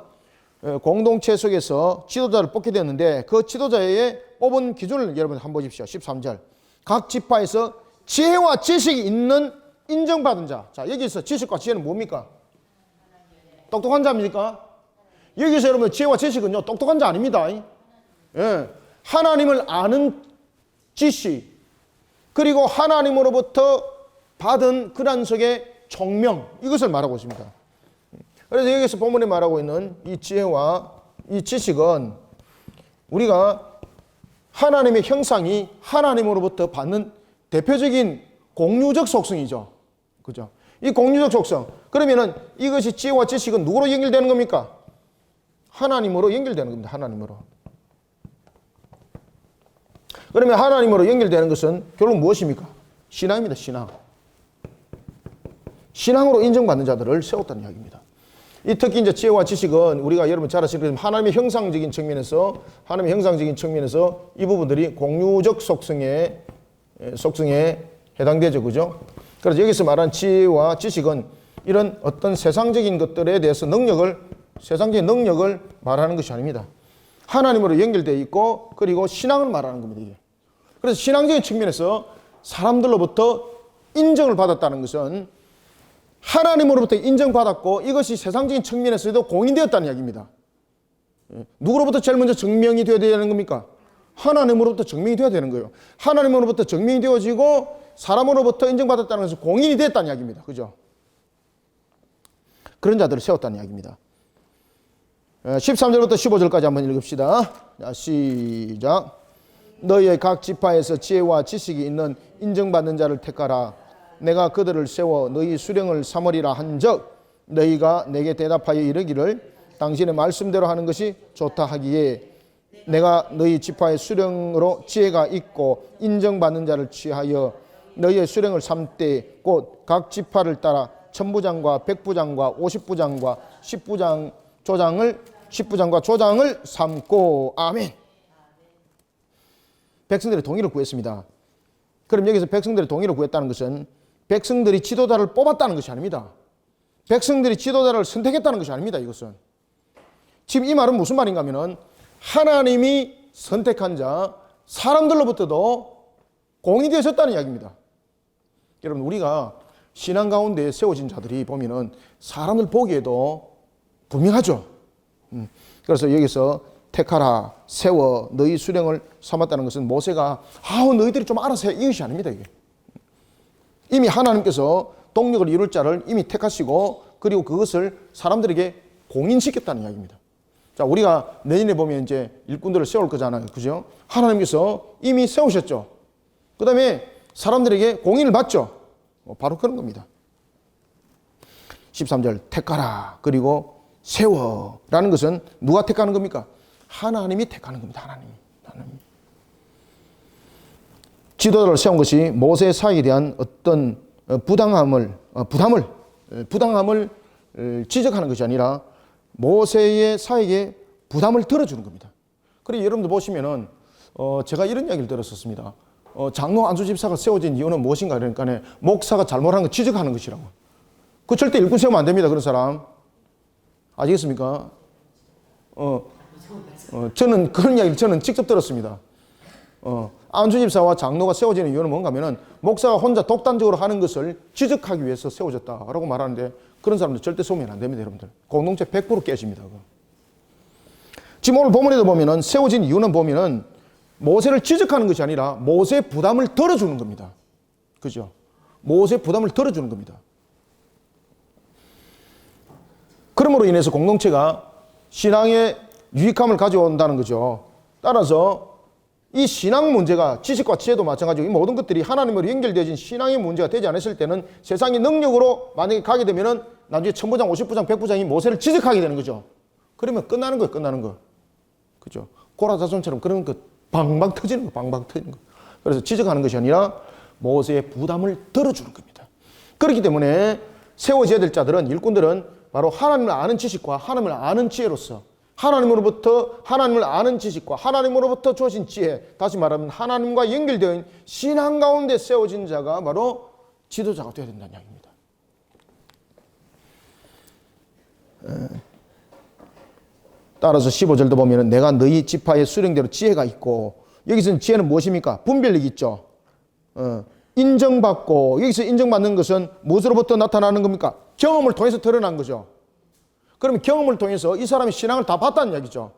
공동체 속에서 지도자를 뽑게 되었는데, 그 지도자의 뽑은 기준을 여러분 한번 보십시오. 13절 각 지파에서 지혜와 지식이 있는 인정받은 자. 자, 여기서 지식과 지혜는 뭡니까? 똑똑한 자입니까? 여기서 여러분 지혜와 지식은요, 똑똑한 자 아닙니다. 예. 하나님을 아는 지식, 그리고 하나님으로부터 받은 그런 속의 총명, 이것을 말하고 있습니다. 그래서 여기서 본문에 말하고 있는 이 지혜와 이 지식은 우리가 하나님의 형상이 하나님으로부터 받는 대표적인 공유적 속성이죠. 그죠? 이 공유적 속성. 그러면은 이것이 지혜와 지식은 누구로 연결되는 겁니까? 하나님으로 연결되는 겁니다. 하나님으로. 그러면 하나님으로 연결되는 것은 결국 무엇입니까? 신앙입니다. 신앙. 신앙으로 인정받는 자들을 세웠다는 이야기입니다. 이 특히 이제 지혜와 지식은 우리가 여러분 잘 아시는 하나님의 형상적인 측면에서 이 부분들이 공유적 속성에 해당되죠. 그죠? 그래서 여기서 말한 지혜와 지식은 이런 어떤 세상적인 것들에 대해서 세상적인 능력을 말하는 것이 아닙니다. 하나님으로 연결되어 있고, 그리고 신앙을 말하는 겁니다. 이게. 그래서 신앙적인 측면에서 사람들로부터 인정을 받았다는 것은 하나님으로부터 인정받았고, 이것이 세상적인 측면에서도 공인되었다는 이야기입니다. 누구로부터 제일 먼저 증명이 되어야 되는 겁니까? 하나님으로부터 증명이 되어야 되는 거예요. 하나님으로부터 증명이 되어지고 사람으로부터 인정받았다는 것은 공인이 됐다는 이야기입니다. 그죠? 그런 자들을 세웠다는 이야기입니다. 13절부터 15절까지 한번 읽읍시다. 자, 시작. 너희의 각 지파에서 지혜와 지식이 있는 인정받는 자를 택하라. 내가 그들을 세워 너희 수령을 삼으리라 한즉, 너희가 내게 대답하여 이르기를 당신의 말씀대로 하는 것이 좋다 하기에 내가 너희 지파의 수령으로 지혜가 있고 인정받는 자를 취하여 너희의 수령을 삼되 곧 각 지파를 따라 천부장과 백부장과 50부장과 10부장과 조장을 삼고. 아멘. 백성들의 동의를 구했습니다. 그럼 여기서 백성들의 동의를 구했다는 것은 백성들이 지도자를 뽑았다는 것이 아닙니다. 백성들이 지도자를 선택했다는 것이 아닙니다. 이것은 지금 이 말은 무슨 말인가 하면은 하나님이 선택한 자, 사람들로부터도 공인되어졌다는 이야기입니다. 여러분, 우리가 신앙 가운데 세워진 자들이 보면은 사람들 보기에도 분명하죠. 그래서 여기서 택하라, 세워 너희 수령을 삼았다는 것은 모세가 너희들이 좀 알아서 해, 이것이 아닙니다. 이게 이미 하나님께서 동력을 이룰 자를 이미 택하시고, 그리고 그것을 사람들에게 공인시켰다는 이야기입니다. 자, 우리가 내년에 보면 이제 일꾼들을 세울 거잖아요. 그죠? 하나님께서 이미 세우셨죠. 그 다음에 사람들에게 공인을 받죠. 바로 그런 겁니다. 13절 택하라 그리고 세워라는 것은 누가 택하는 겁니까? 하나님이 택하는 겁니다. 하나님. 지도자를 세운 것이 모세의 사역에 대한 어떤 부당함을 지적하는 것이 아니라 모세의 사역에 부담을 들어주는 겁니다. 그래서 여러분들 보시면은 제가 이런 이야기를 들었었습니다. 장로 안수집사가 세워진 이유는 무엇인가 그러니까 목사가 잘못한 거 지적하는 것이라고. 그 절대 일꾼 세우면 안 됩니다. 그런 사람 아시겠습니까? 저는 그런 이야기를 저는 직접 들었습니다. 안수집사와 장로가 세워지는 이유는 뭔가 하면은 목사가 혼자 독단적으로 하는 것을 지적하기 위해서 세워졌다라고 말하는데 그런 사람들 절대 세우면 안 됩니다. 여러분들 공동체 100% 깨집니다. 지금 오늘 본문에도 보면은 세워진 이유는 보면은 모세를 지적하는 것이 아니라 모세의 부담을 덜어주는 겁니다. 그죠? 모세의 부담을 덜어주는 겁니다. 그러므로 인해서 공동체가 신앙의 유익함을 가져온다는 거죠. 따라서 이 신앙 문제가 지식과 지혜도 마찬가지고 이 모든 것들이 하나님으로 연결되어진 신앙의 문제가 되지 않았을 때는 세상의 능력으로 만약에 가게 되면은 나중에 1000부장, 50부장, 100부장이 모세를 지적하게 되는 거죠. 그러면 끝나는 거예요. 끝나는 거. 그죠? 고라자손처럼 그런 거 방방 터지는 거. 방방 터지는 거. 그래서 지적하는 것이 아니라 모세의 부담을 덜어주는 겁니다. 그렇기 때문에 세워져야 될 자들은 일꾼들은 바로 하나님을 아는 지식과 하나님을 아는 지혜로서 하나님을 아는 지식과 하나님으로부터 주어진 지혜, 다시 말하면 하나님과 연결되어 신앙 가운데 세워진 자가 바로 지도자가 되어야 된다는 이야기입니다. 따라서 15절도 보면 내가 너희 지파의 수령대로 지혜가 있고, 여기서는 지혜는 무엇입니까? 분별력이 있죠. 인정받고, 여기서 인정받는 것은 무엇으로부터 나타나는 겁니까? 경험을 통해서 드러난 거죠. 그러면 경험을 통해서 이 사람이 신앙을 다 봤다는 이야기죠.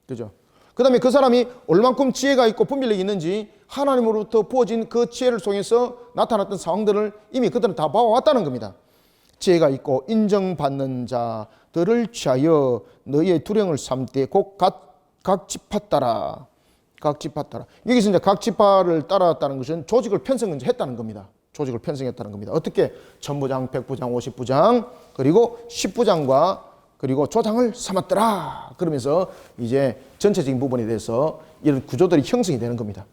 그죠? 그 다음에 그 사람이 얼만큼 지혜가 있고 분별력이 있는지 하나님으로부터 부어진 그 지혜를 통해서 나타났던 상황들을 이미 그들은 다 봐왔다는 겁니다. 지혜가 있고 인정받는 자들을 취하여 너희의 두령을 삼되 곧 각 지파 따라. 각 지파 따라. 여기서 이제 각 지파를 따라왔다는 것은 조직을 편성했다는 겁니다. 조직을 편성했다는 겁니다. 어떻게? 1000부장, 100부장, 50부장, 그리고 10부장과 그리고 조장을 삼았더라. 그러면서 이제 전체적인 부분에 대해서 이런 구조들이 형성이 되는 겁니다.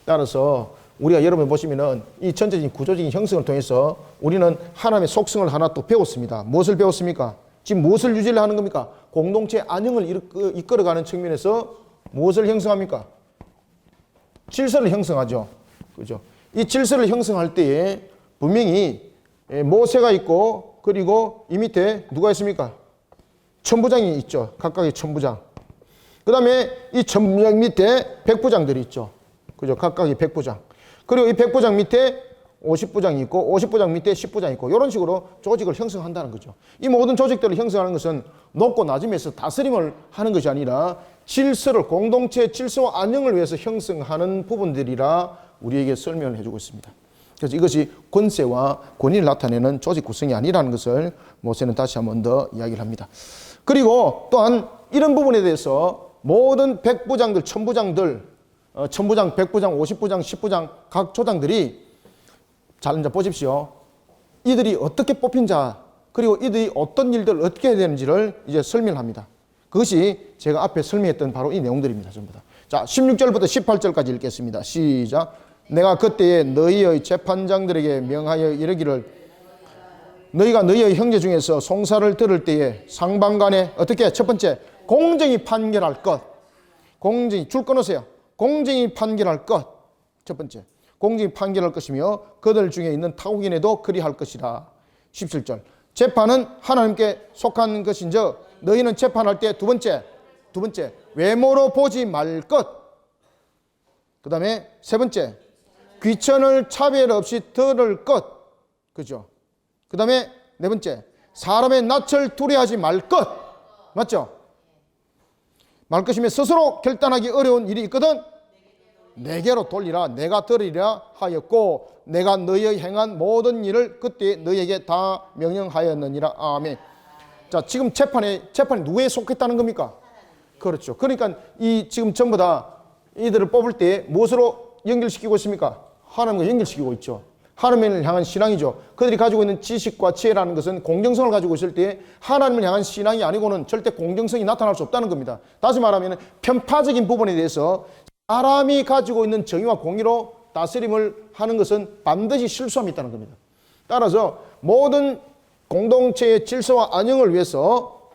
따라서 우리가 여러분 보시면은 이 전체적인 구조적인 형성을 통해서 우리는 하나님의 속성을 하나 또 배웠습니다. 무엇을 배웠습니까? 지금 무엇을 유지를 하는 겁니까? 공동체 안녕을 이끌어가는 측면에서 무엇을 형성합니까? 질서를 형성하죠. 그죠? 이 질서를 형성할 때에 분명히 모세가 있고 그리고 이 밑에 누가 있습니까? 천부장이 있죠. 각각의 천부장. 그 다음에 이 천부장 밑에 백부장들이 있죠. 그죠? 각각의 백부장. 그리고 이 백부장 밑에 50부장이 있고 50부장 밑에 10부장이 있고 이런 식으로 조직을 형성한다는 거죠. 이 모든 조직들을 형성하는 것은 높고 낮음에서 다스림을 하는 것이 아니라 질서를 공동체의 질서와 안녕을 위해서 형성하는 부분들이라 우리에게 설명을 해주고 있습니다. 그래서 이것이 권세와 권위를 나타내는 조직 구성이 아니라는 것을 모세는 다시 한 번 더 이야기를 합니다. 그리고 또한 이런 부분에 대해서 모든 백부장들, 천부장들, 천부장, 백부장, 50부장, 10부장 각 조장들이 잘 이제 보십시오. 이들이 어떻게 뽑힌 자, 그리고 이들이 어떤 일들을 어떻게 해야 되는지를 이제 설명을 합니다. 그것이 제가 앞에 설명했던 바로 이 내용들입니다. 전부 다. 자, 16절부터 18절까지 읽겠습니다. 시작. 내가 그때에 너희의 재판장들에게 명하여 이르기를 너희가 너희의 형제 중에서 송사를 들을 때에 상방간에 어떻게? 첫 번째, 공정히 판결할 것. 공정히, 줄 끊으세요. 공정히 판결할 것. 첫 번째, 공정히 판결할 것이며 그들 중에 있는 타국인에도 그리할 것이라. 17절, 재판은 하나님께 속한 것인즉 너희는 재판할 때 두 번째, 외모로 보지 말 것. 그 다음에 세 번째, 귀천을 차별 없이 들을 것. 그죠? 그 다음에 네 번째, 사람의 낯을 두려워하지 말 것. 맞죠? 말 것이면 스스로 결단하기 어려운 일이 있거든 내게로 돌리라. 내가 들으리라 하였고 내가 너희의 행한 모든 일을 그때 너희에게 다 명령하였느니라. 아멘. 자, 지금 재판이 누구에 속했다는 겁니까? 그렇죠. 그러니까 이 지금 전부 다 이들을 뽑을 때 무엇으로 연결시키고 있습니까? 하나님과 연결시키고 있죠. 하나님을 향한 신앙이죠. 그들이 가지고 있는 지식과 지혜라는 것은 공정성을 가지고 있을 때 하나님을 향한 신앙이 아니고는 절대 공정성이 나타날 수 없다는 겁니다. 다시 말하면 편파적인 부분에 대해서 사람이 가지고 있는 정의와 공의로 다스림을 하는 것은 반드시 실수함이 있다는 겁니다. 따라서 모든 공동체의 질서와 안녕을 위해서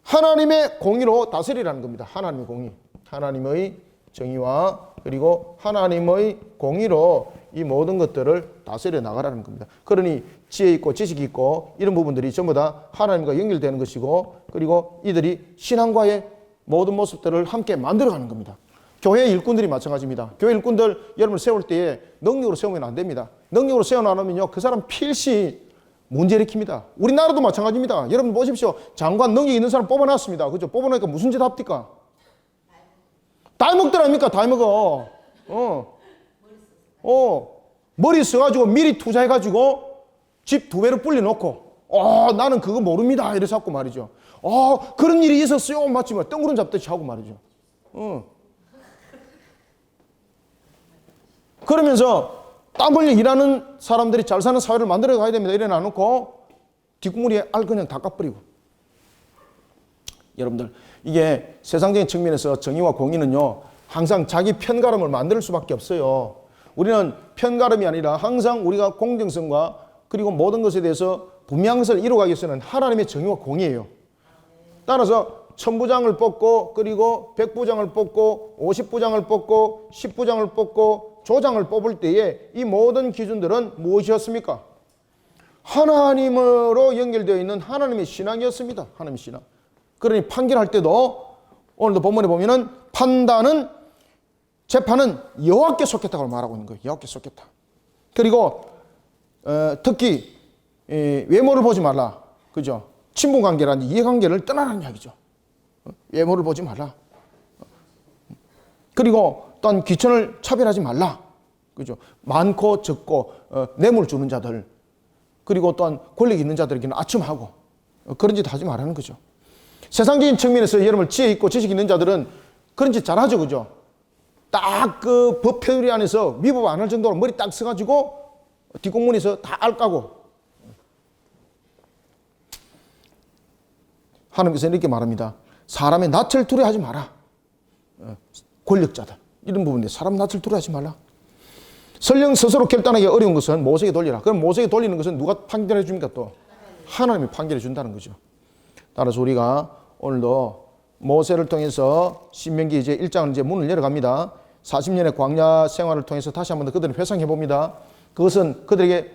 하나님의 공의로 다스리라는 겁니다. 하나님의 공의. 하나님의 정의와 그리고 하나님의 공의로 이 모든 것들을 다스려 나가라는 겁니다. 그러니 지혜 있고 지식이 있고 이런 부분들이 전부 다 하나님과 연결되는 것이고 그리고 이들이 신앙과의 모든 모습들을 함께 만들어가는 겁니다. 교회 일꾼들이 마찬가지입니다. 교회 일꾼들 여러분을 세울 때에 능력으로 세우면 안 됩니다. 능력으로 세워놓으면요 그 사람 필시 문제 일으킵니다. 우리나라도 마찬가지입니다. 여러분 보십시오. 장관 능력 있는 사람 뽑아놨습니다. 그죠? 뽑아놓으니까 무슨 짓 합니까? 다 먹더랍니까? 다 먹어. 머리 써가지고 미리 투자해가지고 집 2배로 불려놓고 나는 그거 모릅니다. 이래서 하고 말이죠. 그런 일이 있었어요. 마치 뭐 뜬구름 잡듯이 하고 말이죠. 그러면서 땀 흘려 일하는 사람들이 잘 사는 사회를 만들어 가야 됩니다. 이래 놔놓고 뒷구멍에 알 그냥 다 까버리고. 여러분들 이게 세상적인 측면에서 정의와 공의는요 항상 자기 편가름을 만들 수밖에 없어요. 우리는 편가름이 아니라 항상 우리가 공정성과 그리고 모든 것에 대해서 분명한 것을 이루어가기 위해서는 하나님의 정의와 공의예요. 따라서 1000부장을 뽑고 그리고 100부장을 뽑고 50부장을 뽑고 10부장을 뽑고 조장을 뽑을 때에 이 모든 기준들은 무엇이었습니까? 하나님으로 연결되어 있는 하나님의 신앙이었습니다. 하나님의 신앙. 그러니 판결할 때도 오늘도 본문에 보면은 판단은 재판은 여호와께 속했다고 말하고 있는 거예요. 여호와께 속했다. 그리고 특히 외모를 보지 말라. 그죠? 친분관계라는 이해관계를 떠나라는 이야기죠. 외모를 보지 말라. 그리고 또한 귀천을 차별하지 말라. 그죠? 많고 적고 뇌물 주는 자들 그리고 또한 권력 있는 자들에게는 아첨하고 그런 짓 하지 말라는 거죠. 세상적인 측면에서 여러분 지혜 있고 지식 있는 자들은 그런 짓 잘하죠. 그죠? 딱 그 법 표율 안에서 위법 안 할 정도로 머리 딱 써가지고 뒷공문에서 다 알까고. 하나님께서 이렇게 말합니다. 사람의 낯을 두려워하지 마라. 권력자들 이런 부분인데 사람 낯을 두려워하지 말라. 설령 스스로 결단하기 어려운 것은 모세에게 돌리라. 그럼 모세에게 돌리는 것은 누가 판결해 줍니까? 또 하나님이 판결해 준다는 거죠. 따라서 우리가 오늘도 모세를 통해서 신명기 이제 1장은 이제 문을 열어갑니다. 40년의 광야 생활을 통해서 다시 한번 더 그들을 회상해 봅니다. 그것은 그들에게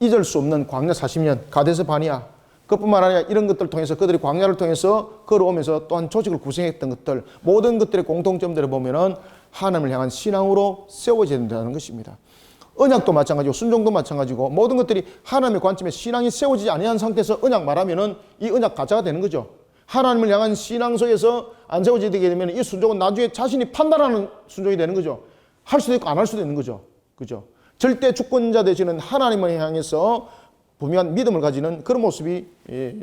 잊을 수 없는 광야 40년, 가데스 바니아. 그뿐만 아니라 이런 것들을 통해서 그들이 광야를 통해서 걸어오면서 또한 조직을 구성했던 것들, 모든 것들의 공통점들을 보면은 하나님을 향한 신앙으로 세워져야 된다는 것입니다. 언약도 마찬가지고 순종도 마찬가지고 모든 것들이 하나님의 관점에 신앙이 세워지지 아니한 상태에서 언약 말하면은 이 언약 가짜가 되는 거죠. 하나님을 향한 신앙 속에서 안 세워지게 되면 이 순종은 나중에 자신이 판단하는 순종이 되는 거죠. 할 수도 있고 안 할 수도 있는 거죠. 그죠? 절대 주권자 되시는 하나님을 향해서 분명한 믿음을 가지는 그런 모습이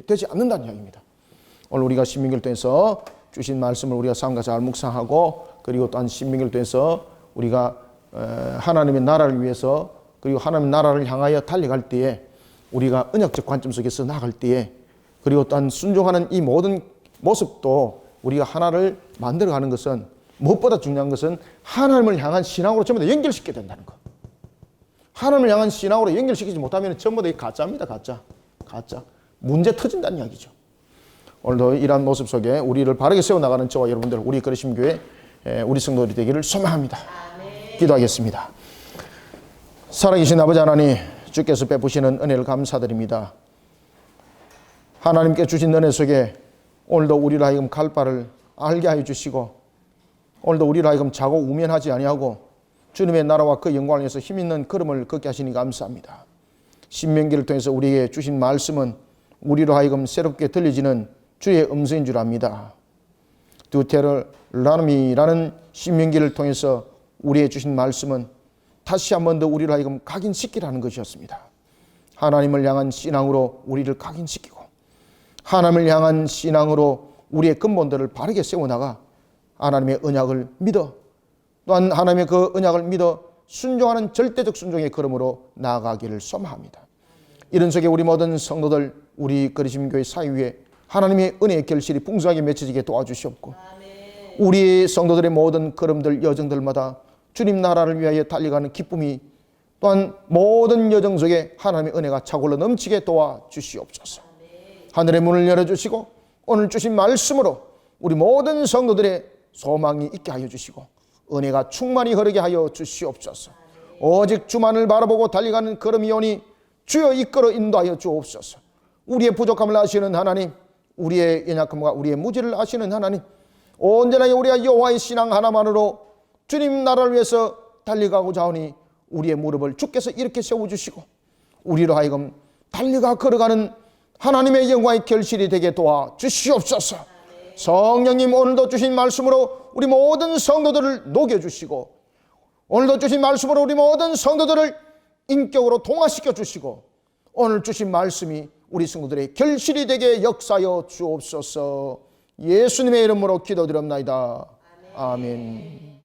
되지 않는다는 이야기입니다. 오늘 우리가 신명기를 통해서 주신 말씀을 우리가 삶과 잘 묵상하고 그리고 또한 신명기를 통해서 우리가 하나님의 나라를 위해서 그리고 하나님의 나라를 향하여 달려갈 때에 우리가 언약적 관점 속에서 나아갈 때에 그리고 또한 순종하는 이 모든 모습도 우리가 하나를 만들어가는 것은 무엇보다 중요한 것은 하나님을 향한 신앙으로 전부 다 연결시켜야 된다는 것. 하나님을 향한 신앙으로 연결시키지 못하면 전부 다 가짜입니다. 가짜. 문제 터진다는 이야기죠. 오늘도 이러한 모습 속에 우리를 바르게 세워나가는 저와 여러분들 우리 그리심교회 우리 성도들이 되기를 소망합니다. 기도하겠습니다. 살아계신 아버지 하나님 주께서 베푸시는 은혜를 감사드립니다. 하나님께 주신 은혜 속에 오늘도 우리를 하여금 갈 바를 알게 하여 주시고 오늘도 우리를 하여금 자고 우면하지 아니하고 주님의 나라와 그 영광을 위해서 힘있는 걸음을 걷게 하시니 감사합니다. 신명기를 통해서 우리에게 주신 말씀은 우리로 하여금 새롭게 들려지는 주의 음성인 줄 압니다. 두테르라눔이라는 신명기를 통해서 우리에게 주신 말씀은 다시 한 번 더 우리를 하여금 각인시키라는 것이었습니다. 하나님을 향한 신앙으로 우리를 각인시키고 하나님을 향한 신앙으로 우리의 근본들을 바르게 세워나가 하나님의 언약을 믿어 또한 하나님의 그 언약을 믿어 순종하는 절대적 순종의 걸음으로 나아가기를 소망합니다. 이런 속에 우리 모든 성도들, 우리 그리심교회 사회 위에 하나님의 은혜의 결실이 풍성하게 맺혀지게 도와주시옵고, 우리 성도들의 모든 걸음들, 여정들마다 주님 나라를 위하여 달려가는 기쁨이 또한 모든 여정 속에 하나님의 은혜가 차고로 넘치게 도와주시옵소서. 하늘의 문을 열어주시고 오늘 주신 말씀으로 우리 모든 성도들의 소망이 있게 하여 주시고 은혜가 충만히 흐르게 하여 주시옵소서. 오직 주만을 바라보고 달려가는 걸음이오니 주여 이끌어 인도하여 주옵소서. 우리의 부족함을 아시는 하나님, 우리의 연약함과 우리의 무지를 아시는 하나님, 언제나 우리가 여호와의 신앙 하나만으로 주님 나라를 위해서 달려가고자 하니 우리의 무릎을 주께서 이렇게 세워주시고 우리로 하여금 달려가 걸어가는 하나님의 영광의 결실이 되게 도와주시옵소서. 성령님, 오늘도 주신 말씀으로 우리 모든 성도들을 녹여주시고 오늘도 주신 말씀으로 우리 모든 성도들을 인격으로 동화시켜 주시고 오늘 주신 말씀이 우리 성도들의 결실이 되게 역사하여 주옵소서. 예수님의 이름으로 기도드립나이다. 아멘.